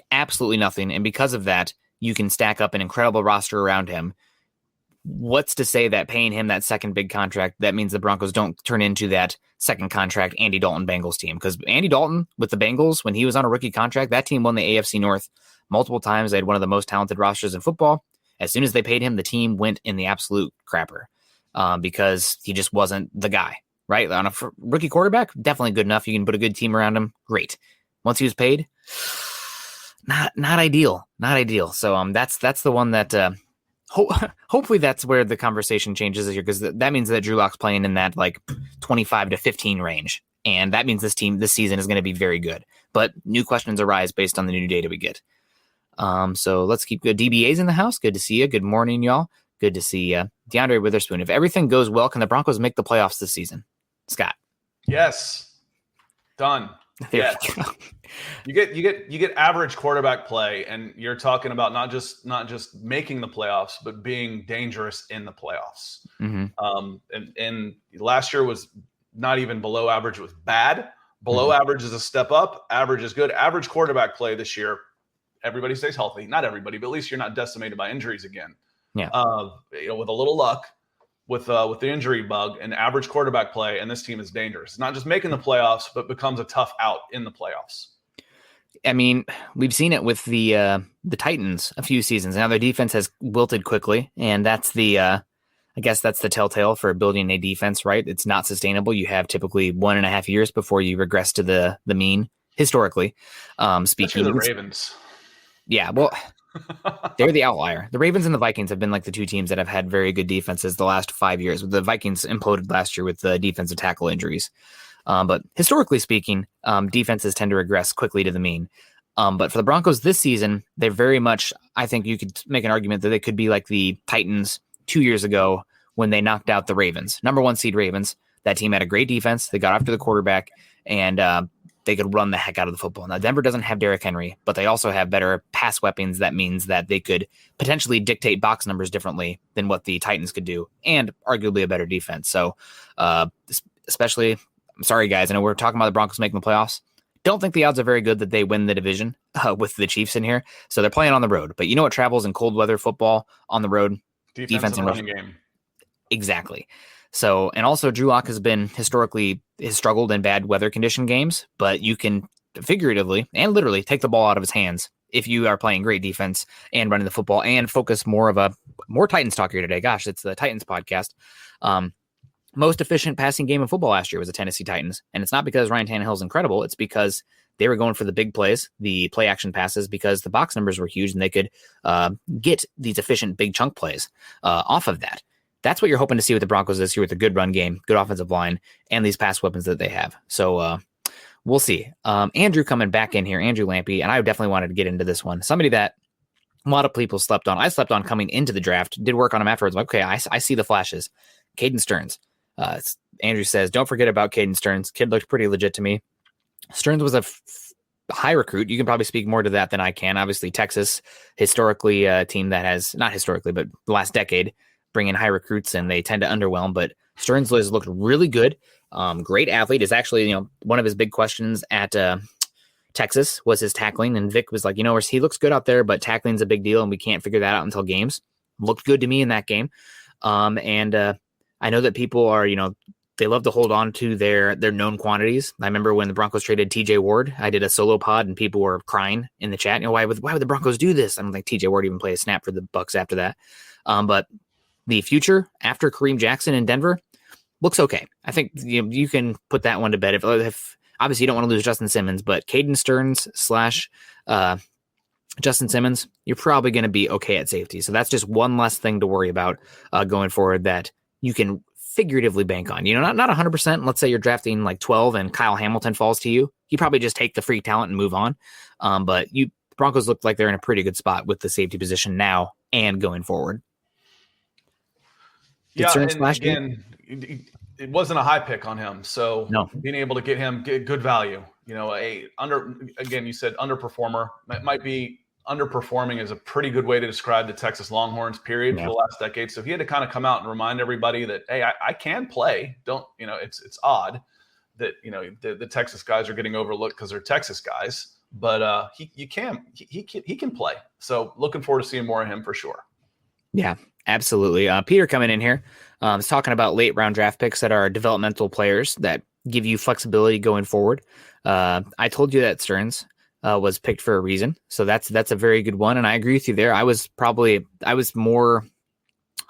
absolutely nothing. And because of that, you can stack up an incredible roster around him. What's to say that paying him that second big contract, that means the Broncos don't turn into that second contract Andy Dalton Bengals team? Because Andy Dalton with the Bengals, when he was on a rookie contract, that team won the AFC North multiple times. They had one of the most talented rosters in football. As soon as they paid him, the team went in the absolute crapper because he just wasn't the guy, right? On a rookie quarterback, definitely good enough. You can put a good team around him. Great. Once he was paid, not ideal. So that's the one that hopefully that's where the conversation changes this year, because that means that Drewlock's playing in that like 25 to 15 range. And that means this season is going to be very good. But new questions arise based on the new data we get. So let's keep good. DBA's in the house. Good to see you. Good morning, y'all. Good to see DeAndre Witherspoon. If everything goes well, can the Broncos make the playoffs this season? Scott. Yes. Done. Yes. You get average quarterback play, and you're talking about not just making the playoffs, but being dangerous in the playoffs. Mm-hmm. And last year was not even below average; it was bad. Below average is a step up. Average is good. Average quarterback play this year. Everybody stays healthy. Not everybody, but at least you're not decimated by injuries again. Yeah. With a little luck, with the injury bug and average quarterback play, and this team is dangerous. It's not just making the playoffs, but becomes a tough out in the playoffs. I mean, we've seen it with the Titans a few seasons. Now their defense has wilted quickly, and that's I guess that's the telltale for building a defense, right? It's not sustainable. You have typically 1.5 years before you regress to the mean, historically speaking. Especially the Ravens. Yeah, well, they're the outlier. The Ravens and the Vikings have been like the two teams that have had very good defenses the last 5 years. The Vikings imploded last year with the defensive tackle injuries. But historically speaking, defenses tend to regress quickly to the mean. But for the Broncos this season, they're very much, I think you could make an argument that they could be like the Titans 2 years ago when they knocked out the Ravens. Number 1 seed Ravens. That team had a great defense. They got after the quarterback, and they could run the heck out of the football. Now, Denver doesn't have Derrick Henry, but they also have better pass weapons. That means that they could potentially dictate box numbers differently than what the Titans could do, and arguably a better defense. So, especially, I'm sorry, guys, I know we're talking about the Broncos making the playoffs. Don't think the odds are very good that they win the division with the Chiefs in here. So they're playing on the road. But you know what travels in cold weather football on the road? Defense and running game. Exactly. So, and also Drewlock has struggled in bad weather condition games, but you can figuratively and literally take the ball out of his hands if you are playing great defense and running the football and focus more Titans talk here today. Gosh, it's the Titans podcast. Most efficient passing game in football last year was the Tennessee Titans. And it's not because Ryan Tannehill is incredible. It's because they were going for the big plays, the play action passes, because the box numbers were huge and they could get these efficient big chunk plays off of that. That's what you're hoping to see with the Broncos this year, with a good run game, good offensive line, and these pass weapons that they have. So we'll see. Andrew coming back in here, Andrew Lampy, and I definitely wanted to get into this one. Somebody that a lot of people slept on. I slept on coming into the draft, did work on him afterwards. Like, okay, I see the flashes. Caden Stearns. Andrew says, don't forget about Caden Stearns. Kid looked pretty legit to me. Stearns was a high recruit. You can probably speak more to that than I can. Obviously, Texas, historically a team that has, not historically, but the last decade, bring in high recruits and they tend to underwhelm, but Stearns has looked really good. Great athlete. Is actually, one of his big questions at Texas was his tackling. And Vic was like, he looks good out there, but tackling's a big deal and we can't figure that out until games. Looked good to me in that game. And I know that people are, they love to hold on to their known quantities. I remember when the Broncos traded TJ Ward, I did a solo pod and people were crying in the chat. Why would the Broncos do this? I don't think TJ Ward even play a snap for the Bucs after that. But the future after Kareem Jackson in Denver looks okay. I think you can put that one to bed. If obviously you don't want to lose Justin Simmons, but Caden Stearns / Justin Simmons, you're probably going to be okay at safety. So that's just one less thing to worry about going forward that you can figuratively bank on. Not 100%. Let's say you're drafting like 12 and Kyle Hamilton falls to you. You probably just take the free talent and move on. But the Broncos look like they're in a pretty good spot with the safety position now and going forward. And again, it wasn't a high pick on him, so being able to get good value, you said underperformer. It might be underperforming is a pretty good way to describe the Texas Longhorns period for the last decade. So he had to kind of come out and remind everybody that, hey, I can play. It's odd that the Texas guys are getting overlooked because they're Texas guys, but he can play. So looking forward to seeing more of him for sure. Yeah. Absolutely. Peter coming in here is talking about late round draft picks that are developmental players that give you flexibility going forward. I told you that Stearns was picked for a reason. So that's a very good one. And I agree with you there. I was more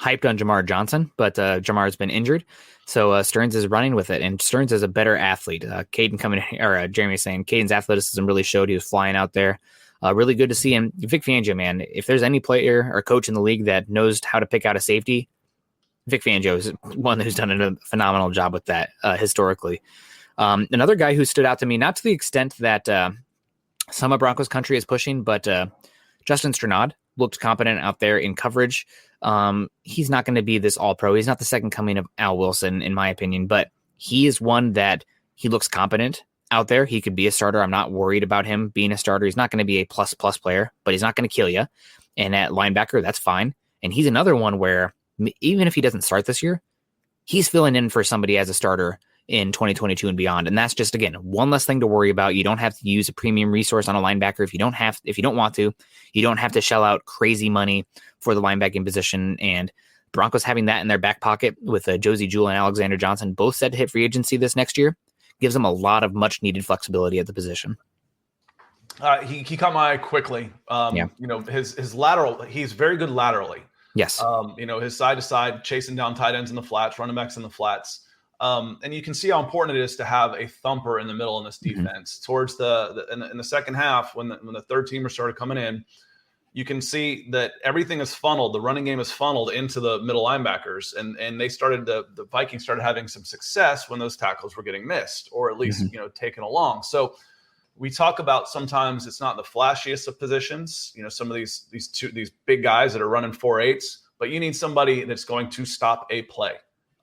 hyped on Jamar Johnson, but Jamar has been injured. So Stearns is running with it, and Stearns is a better athlete. Caden coming in, or Jeremy saying Caden's athleticism really showed. He was flying out there. Really good to see him. Vic Fangio, man, if there's any player or coach in the league that knows how to pick out a safety, Vic Fangio is one who's done a phenomenal job with that historically. Another guy who stood out to me, not to the extent that some of Broncos country is pushing, but Justin Strnad looked competent out there in coverage. He's not going to be this all-pro. He's not the second coming of Al Wilson, in my opinion, but he is one that he looks competent out there. He could be a starter. I'm not worried about him being a starter. He's not going to be a plus player, but he's not going to kill you. And at linebacker, that's fine. And he's another one where even if he doesn't start this year, he's filling in for somebody as a starter in 2022 and beyond. And that's just, again, one less thing to worry about. You don't have to use a premium resource on a linebacker if you don't want to. You don't have to shell out crazy money for the linebacking position. And Broncos having that in their back pocket with Josie Jewell and Alexander Johnson both set to hit free agency this next year gives them a lot of much needed flexibility at the position. He caught my eye quickly. His lateral, he's very good laterally. Yes. His side to side, chasing down tight ends in the flats, running backs in the flats. And you can see how important it is to have a thumper in the middle in this defense. Towards in the second half, when the third teamer started coming in, you can see that everything is funneled. The running game is funneled into the middle linebackers, and the Vikings started having some success when those tackles were getting missed, or at least taken along. So we talk about sometimes it's not the flashiest of positions. Some of these big guys that are running 4.8s, but you need somebody that's going to stop a play.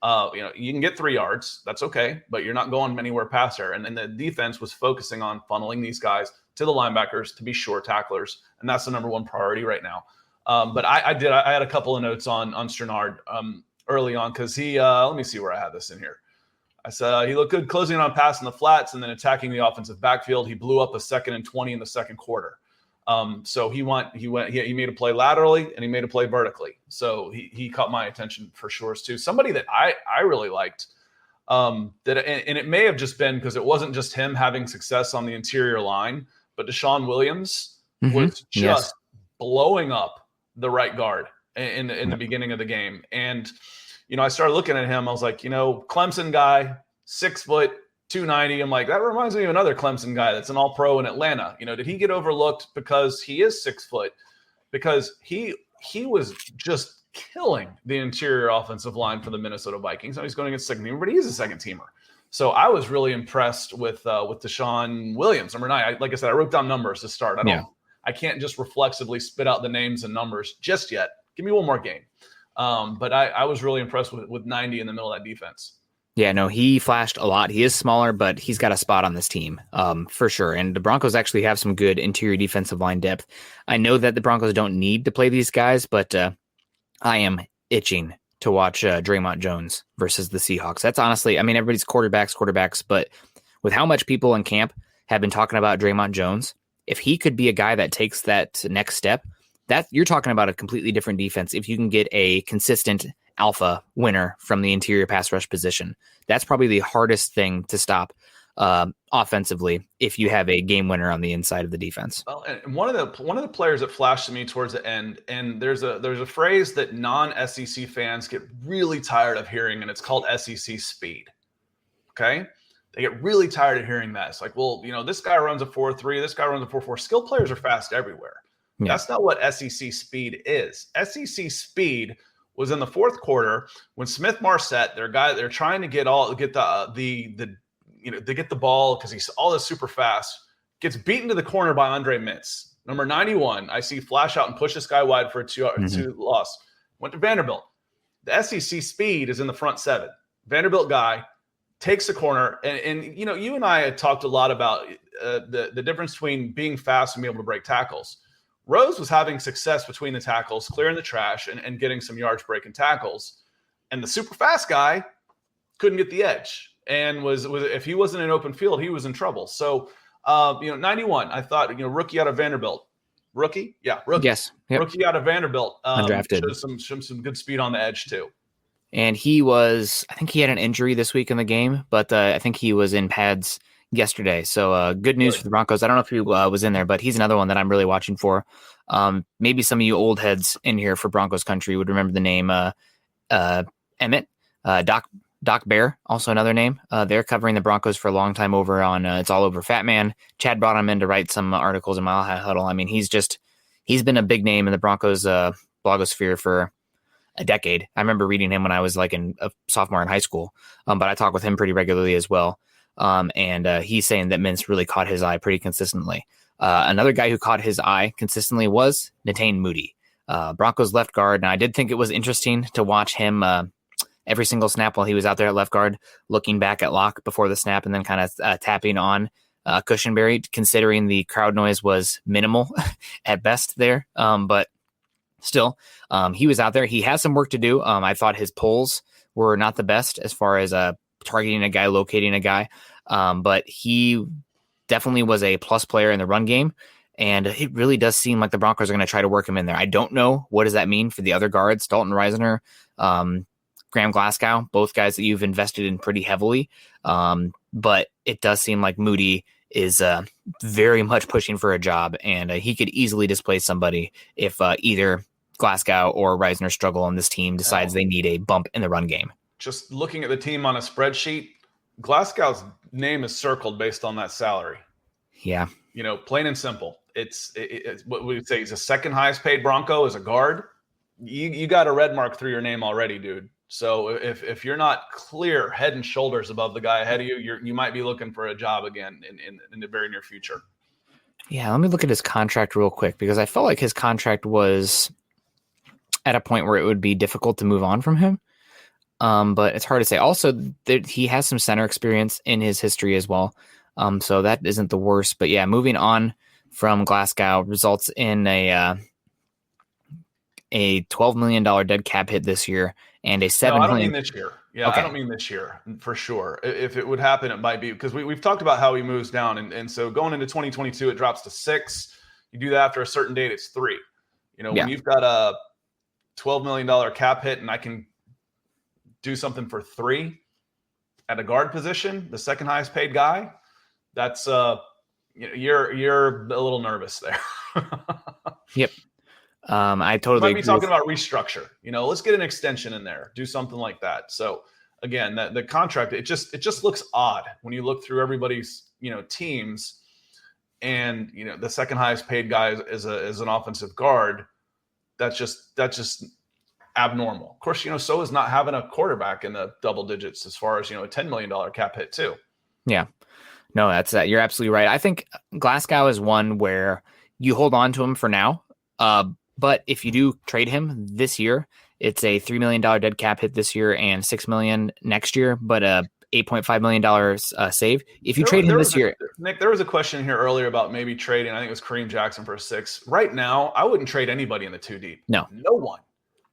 You can get 3 yards. That's okay, but you're not going anywhere past there. And the defense was focusing on funneling these guys to the linebackers to be short tacklers. And that's the number one priority right now. But I had a couple of notes on Strnad early on because he, let me see where I have this in here. I said he looked good closing on pass in the flats and then attacking the offensive backfield. He blew up a 2nd and 20 in the second quarter. So he made a play laterally and he made a play vertically. So he caught my attention for sure too. Somebody that I really liked and it may have just been because it wasn't just him having success on the interior line, but Deshawn Williams was just blowing up the right guard in the beginning of the game. And, I started looking at him. I was like, Clemson guy, 6 foot, 290. I'm like, that reminds me of another Clemson guy that's an all-pro in Atlanta. Did he get overlooked because he is 6 foot? Because he was just killing the interior offensive line for the Minnesota Vikings. Now he's going against second teamer, but he's a second teamer. So I was really impressed with Deshawn Williams, number 9. Like I said, I wrote down numbers to start. I can't just reflexively spit out the names and numbers just yet. Give me one more game. But I was really impressed with 90 in the middle of that defense. Yeah, no, he flashed a lot. He is smaller, but he's got a spot on this team for sure. And the Broncos actually have some good interior defensive line depth. I know that the Broncos don't need to play these guys, but I am itching to watch Draymond Jones versus the Seahawks. That's honestly, everybody's quarterbacks, but with how much people in camp have been talking about Draymond Jones, if he could be a guy that takes that next step, that you're talking about a completely different defense. If you can get a consistent alpha winner from the interior pass rush position, that's probably the hardest thing to stop offensively if you have a game winner on the inside of the defense. Well, and one of the players that flashed to me towards the end, and there's a phrase that non-SEC fans get really tired of hearing, and it's called SEC speed. Okay? They get really tired of hearing that. It's like, well, this guy runs a 4.3, this guy runs a 4.4. Skilled players are fast everywhere. Yeah. That's not what SEC speed is. SEC speed was in the fourth quarter when Smith Marset, they're trying to get the ball because he's all this super fast, gets beaten to the corner by Andre Mintz. Number 91, I see flash out and push this guy wide for a two loss. Went to Vanderbilt. The SEC speed is in the front 7. Vanderbilt guy takes the corner, and you and I had talked a lot about the difference between being fast and being able to break tackles. Rose was having success between the tackles, clearing the trash and getting some yards breaking tackles. And the super fast guy couldn't get the edge and was if he wasn't in open field, he was in trouble. So, 91, I thought, rookie out of Vanderbilt. Rookie? Yeah, rookie. Yes. Yep. Rookie out of Vanderbilt. Undrafted. Showed some good speed on the edge too. And I think he had an injury this week in the game, but I think he was in pads yesterday. So good news for the Broncos. I don't know if he was in there, but he's another one that I'm really watching for. Maybe some of you old heads in here for Broncos country would remember the name Emmett. Doc Doc Bear, also another name. They're covering the Broncos for a long time over on It's All Over Fat Man. Chad brought him in to write some articles in Mile High Huddle. I mean, he's been a big name in the Broncos blogosphere for a decade. I remember reading him when I was like a sophomore in high school, but I talk with him pretty regularly as well. And he's saying that Mintz really caught his eye pretty consistently. Another guy who caught his eye consistently was Natain Moody, Broncos left guard. And I did think it was interesting to watch him every single snap while he was out there at left guard, looking back at Locke before the snap and then kind of tapping on Cushenberry, considering the crowd noise was minimal at best there. But still, he was out there. He has some work to do. I thought his pulls were not the best as far as targeting a guy, locating a guy. But he definitely was a plus player in the run game. And it really does seem like the Broncos are going to try to work him in there. I don't know what does that mean for the other guards, Dalton Risner, Graham Glasgow, both guys that you've invested in pretty heavily. But it does seem like Moody is very much pushing for a job, and he could easily displace somebody if either Glasgow or Risner struggle and this team decides they need a bump in the run game. Just looking at the team on a spreadsheet, Glasgow's name is circled based on that salary. Yeah. Plain and simple. It's what we would say he's the second highest paid Bronco as a guard. You got a red mark through your name already, dude. So if you're not clear head and shoulders above the guy ahead of you, you might be looking for a job again in the very near future. Yeah, let me look at his contract real quick, because I felt like his contract was at a point where it would be difficult to move on from him. But it's hard to say. Also, he has some center experience in his history as well. So that isn't the worst. But yeah, moving on from Glasgow results in a $12 million dead cap hit this year and a $7 million. I don't mean this year. Yeah, okay. I don't mean this year for sure. If it would happen, it might be because we've talked about how he moves down. And so going into 2022, it drops to 6. You do that after a certain date, it's 3. When you've got a $12 million cap hit and I can do something for 3 at a guard position, the second highest paid guy, that's you're a little nervous there. Yep. I totally might be talking about restructure. Let's get an extension in there, do something like that. So again, the contract, it just looks odd when you look through everybody's teams, and the second highest paid guy is an offensive guard. That's just abnormal. Of course, so is not having a quarterback in the double digits as far as a $10 million cap hit too. Yeah, no, that's that. You're absolutely right. I think Glasgow is one where you hold on to him for now. But if you do trade him this year, it's a $3 million dead cap hit this year and $6 million next year, but $8.5 million save. If you trade him this year, Nick, there was a question here earlier about maybe trading. I think it was Kareem Jackson for a 6. Right now, I wouldn't trade anybody in the 2 deep. No one.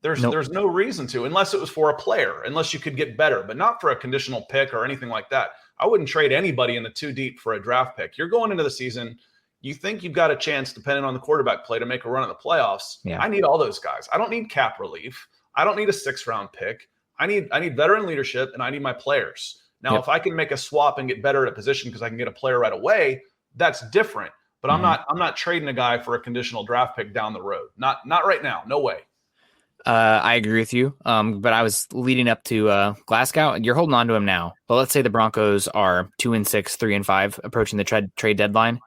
There's no reason to, unless it was for a player, unless you could get better, but not for a conditional pick or anything like that. I wouldn't trade anybody in the 2 deep for a draft pick. You're going into the season. You think you've got a chance, depending on the quarterback play, to make a run in the playoffs. Yeah. I need all those guys. I don't need cap relief. I don't need a 6th-round pick. I need veteran leadership, and I need my players. Now, if I can make a swap and get better at a position because I can get a player right away, that's different. But I'm not trading a guy for a conditional draft pick down the road. Not right now. No way. I agree with you. But I was leading up to Glasgow. You're holding on to him now. But let's say the Broncos are 2-6, 3-5, approaching the trade deadline.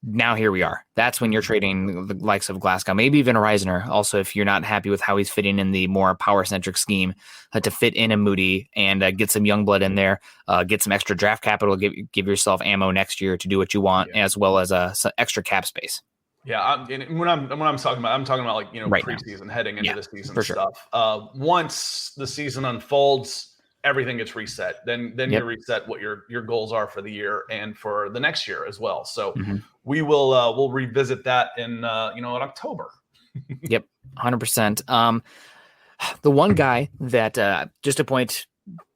Now here we are. That's when you're trading the likes of Glasgow, maybe even a Risner. Also, if you're not happy with how he's fitting in the more power-centric scheme, to fit in a Moody and get some young blood in there, get some extra draft capital, give yourself ammo next year to do what you want, as well as some extra cap space. Yeah, when I'm talking about, I'm talking about like right preseason, heading into the season for stuff. Sure. Once the season unfolds, everything gets reset. Then you reset what your goals are for the year and for the next year as well. So we will we'll revisit that in in October. Yep, 100%. The one guy that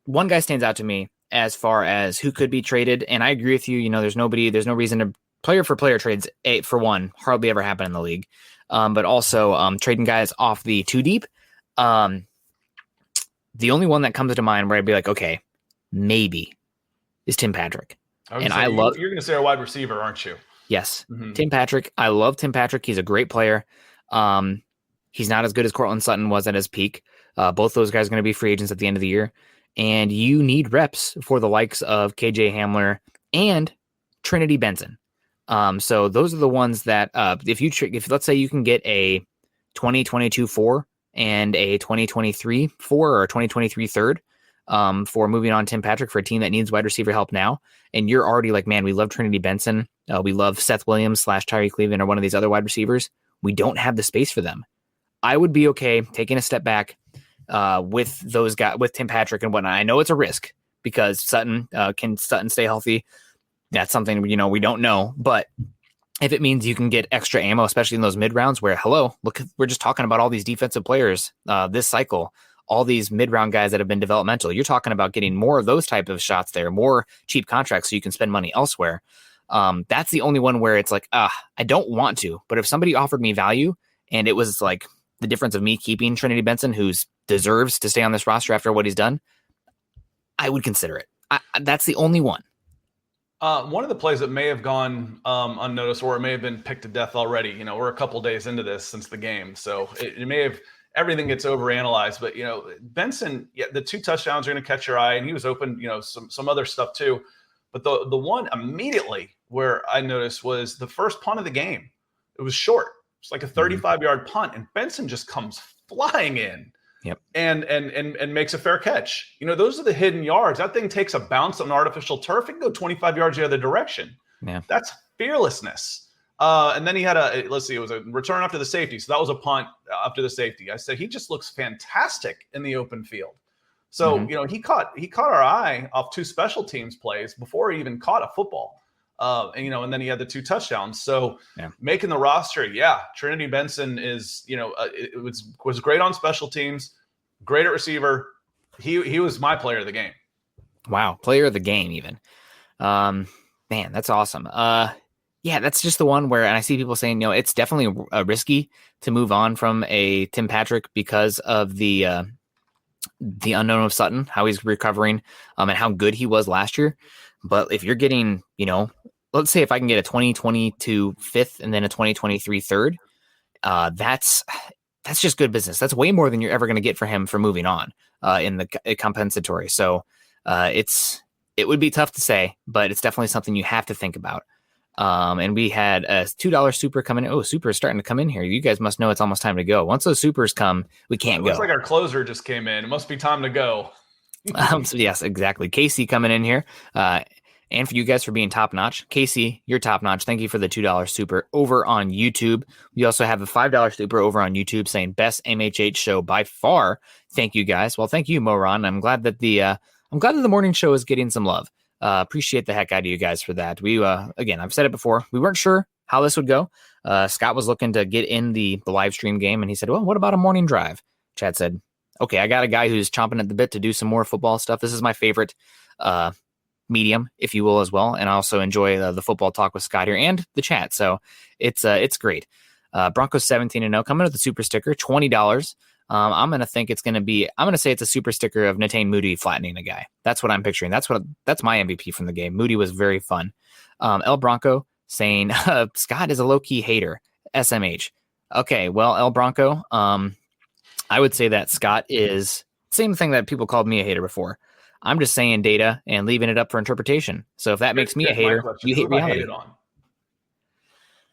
one guy stands out to me as far as who could be traded, and I agree with you. There's no reason to player for player trades. For one, hardly ever happen in the league. But also trading guys off the 2 deep. The only one that comes to mind where I'd be like, okay, maybe, is Tim Patrick. You're going to say a wide receiver, aren't you? Yes. Tim Patrick. I love Tim Patrick. He's a great player. He's not as good as Cortland Sutton was at his peak. Both those guys are going to be free agents at the end of the year. and you need reps for the likes of KJ Hamler and Trinity Benson. So those are the ones that if let's say you can get a 2022 4 and a 2023 4 or a 2023 third for moving on Tim Patrick for a team that needs wide receiver help now, and you're already like, man, we love Trinity Benson, we love Seth Williams / Tyree Cleveland or one of these other wide receivers. We don't have the space for them. I would be okay taking a step back with those guys, with Tim Patrick and whatnot. I know it's a risk because Sutton can stay healthy. That's something, we don't know. But if it means you can get extra ammo, especially in those mid rounds where, look, we're just talking about all these defensive players this cycle, all these mid round guys that have been developmental. You're talking about getting more of those type of shots there, more cheap contracts so you can spend money elsewhere. That's the only one where it's like, I don't want to. But if somebody offered me value and it was like the difference of me keeping Trinity Benson, who deserves to stay on this roster after what he's done, I would consider it. That's the only one. One of the plays that may have gone unnoticed, or it may have been picked to death already. We're a couple days into this since the game, so it may have, everything gets overanalyzed. But Benson, the 2 touchdowns are going to catch your eye, and he was open. Some other stuff too. But the one immediately where I noticed was the first punt of the game. It was short. It's like a 35-yard punt, and Benson just comes flying in. Yep. And makes a fair catch. Those are the hidden yards. That thing takes a bounce on artificial turf. It can go 25 yards the other direction. Yeah. That's fearlessness. And then he had it was a return after the safety. So that was a punt after the safety. I said, he just looks fantastic in the open field. So, he caught our eye off 2 special teams plays before he even caught a football. And then he had the 2 touchdowns. So making the roster, Trinity Benson is, it was great on special teams, great at receiver. He was my player of the game. Wow. Player of the game even. Man, that's awesome. That's just the one where, and I see people saying, it's definitely risky to move on from a Tim Patrick because of the unknown of Sutton, how he's recovering, and how good he was last year. But if you're getting, let's say if I can get a 2022 fifth and then a 2023 third, that's just good business. That's way more than you're ever going to get for him for moving on in the compensatory. So it would be tough to say, but it's definitely something you have to think about. And we had a $2 super coming in. Oh, super is starting to come in here. You guys must know it's almost time to go. Once those supers come, we can't go. Looks like our closer just came in. It must be time to go. So yes, exactly. Casey coming in here. And for you guys for being top notch. Casey, you're top notch. Thank you for the $2 super over on YouTube. We also have a $5 super over on YouTube saying best MHH show by far. Thank you guys. Well, thank you, Moran. I'm glad that the morning show is getting some love. Appreciate the heck out of you guys for that. We again, I've said it before. We weren't sure how this would go. Scott was looking to get in the live stream game, and he said, "Well, what about a morning drive?" Chad said, "Okay, I got a guy who's chomping at the bit to do some more football stuff. This is my favorite medium, if you will, as well. And I also enjoy the football talk with Scott here and the chat. So it's great. Broncos 17-0 coming with the super sticker, $20. I'm going to say it's a super sticker of Natain Moody flattening a guy. That's what I'm picturing. That's my MVP from the game. Moody was very fun. El Bronco saying Scott is a low key hater. SMH. Okay. Well, El Bronco, I would say that Scott is same thing that people called me a hater before. I'm just saying data and leaving it up for interpretation. So if that makes me a hater, you hate reality.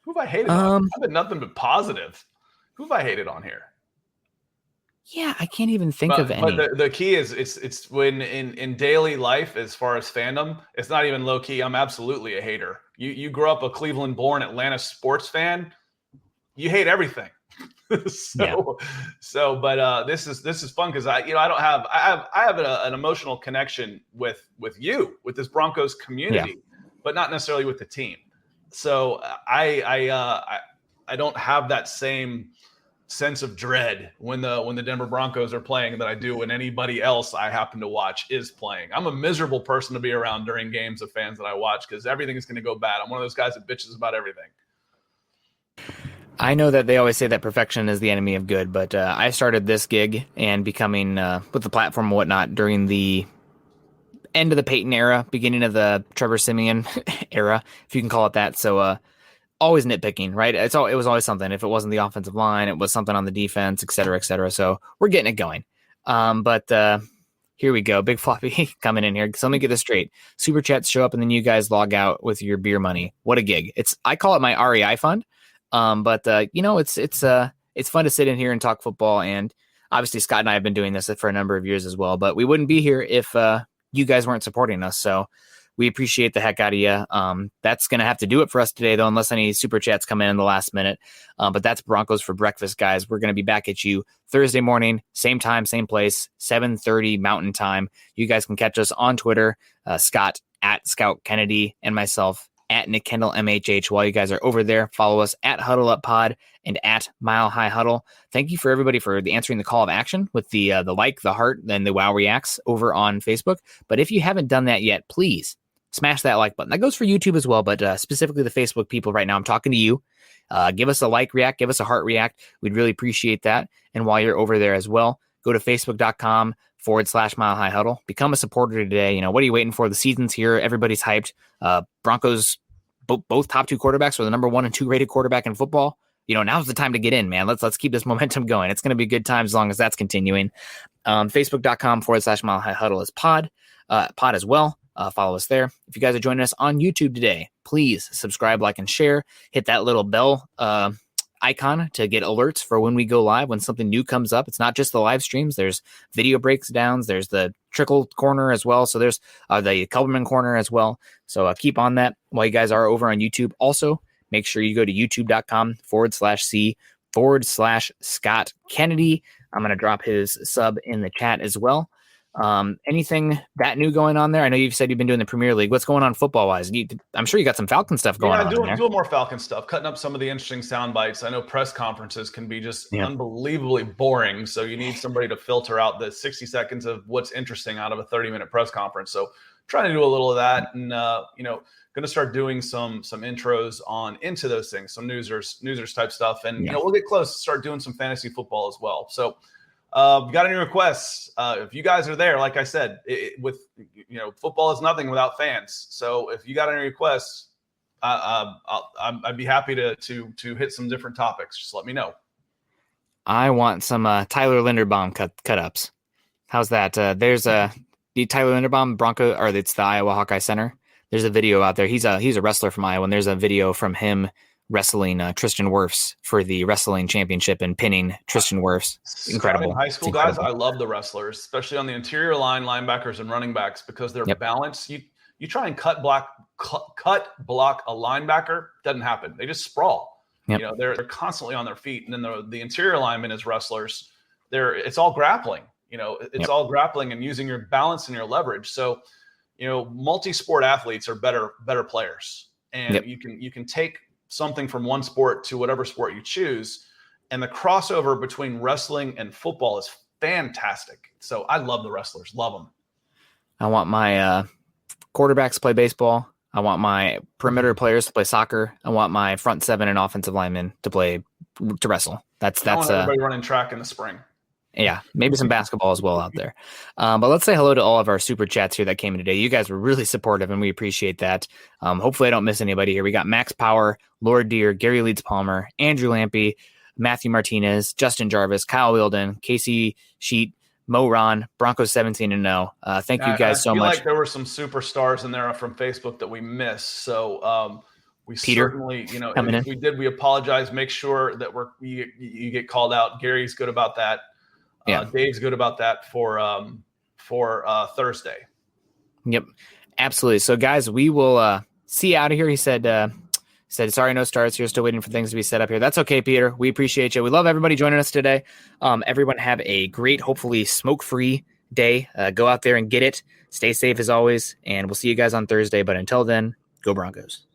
Who have I hated on? I've been nothing but positive. Who have I hated on here? Yeah, I can't even think of any. But the key is it's when in daily life, as far as fandom, it's not even low key. I'm absolutely a hater. You grew up a Cleveland-born Atlanta sports fan. You hate everything. This is fun because I have an emotional connection with this Broncos community, but not necessarily with the team. So I don't have that same sense of dread when the Denver Broncos are playing that I do when anybody else I happen to watch is playing. I'm a miserable person to be around during games of fans that I watch because everything is going to go bad. I'm one of those guys that bitches about everything. I know that they always say that perfection is the enemy of good, but I started this gig and becoming with the platform and whatnot during the end of the Peyton era, beginning of the Trevor Siemian era, if you can call it that. So always nitpicking, right? It was always something. If it wasn't the offensive line, it was something on the defense, et cetera, et cetera. So we're getting it going. But Here we go. Big Floppy coming in here. So let me get this straight. Super chats show up and then you guys log out with your beer money. What a gig. I call it my REI fund. But it's fun to sit in here and talk football. And obviously Scott and I have been doing this for a number of years as well, but we wouldn't be here if you guys weren't supporting us. So we appreciate the heck out of you. That's going to have to do it for us today, though, unless any super chats come in the last minute. But that's Broncos for Breakfast, guys. We're going to be back at you Thursday morning, same time, same place, 7:30 Mountain Time. You guys can catch us on Twitter, Scott at Scout Kennedy, and myself at Nick Kendell MHH. While you guys are over there, follow us at Huddle Up Pod and at Mile High Huddle. Thank you for everybody for answering the call of action with the like, the heart, and the wow reacts over on Facebook. But if you haven't done that yet, please smash that like button. That goes for YouTube as well, but specifically the Facebook people right now, I'm talking to you. Give us a like react, give us a heart react. We'd really appreciate that. And while you're over there as well, go to facebook.com/Mile High Huddle. Become a supporter today. What are you waiting for? The season's here. Everybody's hyped. Broncos, both top 2 quarterbacks are the number 1 and 2 rated quarterback in football. Now's the time to get in, man. Let's keep this momentum going. It's going to be good times as long as that's continuing. Facebook.com/Mile High Huddle is pod as well. Follow us there. If you guys are joining us on YouTube today, please subscribe, like, and share. Hit that little bell icon to get alerts for when we go live, when something new comes up. It's not just the live streams. There's video breakdowns. There's the Trickle corner as well. So there's the Kelberman corner as well. So keep on that while you guys are over on YouTube. Also, make sure you go to youtube.com/C/Scott Kennedy. I'm going to drop his sub in the chat as well. Anything that new going on there? I know you've said you've been doing the Premier League. What's going on football wise? I'm sure you got some Falcon stuff going on. Yeah, doing more Falcon stuff, cutting up some of the interesting sound bites. I know press conferences can be just unbelievably boring. So you need somebody to filter out the 60 seconds of what's interesting out of a 30-minute press conference. So trying to do a little of that, and going to start doing some intros on into those things, some newsers type stuff, and we'll get close to start doing some fantasy football as well. So. Got any requests? If you guys are there, like I said, football is nothing without fans. So if you got any requests, I'd be happy to hit some different topics. Just let me know. I want some Tyler Linderbaum cut ups. How's that? There's the Tyler Linderbaum Bronco, or it's the Iowa Hawkeye Center. There's a video out there. He's a wrestler from Iowa, and there's a video from him wrestling Tristan Wirfs for the wrestling championship and pinning Tristan Wirfs. Incredible. High school guys, I love the wrestlers, especially on the interior line, linebackers and running backs, because they're balanced. You try and cut block a linebacker, doesn't happen. They just sprawl. They're constantly on their feet, and then the interior linemen as wrestlers, it's all grappling. It's all grappling and using your balance and your leverage. So, multi-sport athletes are better players, and you can take something from one sport to whatever sport you choose. And the crossover between wrestling and football is fantastic. So I love the wrestlers, love them. I want my quarterbacks to play baseball. I want my perimeter players to play soccer. I want my front 7 and offensive linemen to wrestle. That's everybody running track in the spring. Yeah, maybe some basketball as well out there. But let's say hello to all of our super chats here that came in today. You guys were really supportive, and we appreciate that. Hopefully I don't miss anybody here. We got Max Power, Lord Deere, Gary Leeds Palmer, Andrew Lampy, Matthew Martinez, Justin Jarvis, Kyle Wilden, Casey Sheet, Mo Ron, Broncos 17-0. Thank you guys so much. I feel like there were some superstars in there from Facebook that we missed. So we Peter, certainly, if we did, we apologize. Make sure that you get called out. Gary's good about that. Dave's good about that for Thursday. Yep, absolutely. So, guys, we will see you out of here. He said, sorry, no starts. You're still waiting for things to be set up here. That's okay, Peter. We appreciate you. We love everybody joining us today. Everyone have a great, hopefully smoke-free day. Go out there and get it. Stay safe as always, and we'll see you guys on Thursday. But until then, go Broncos.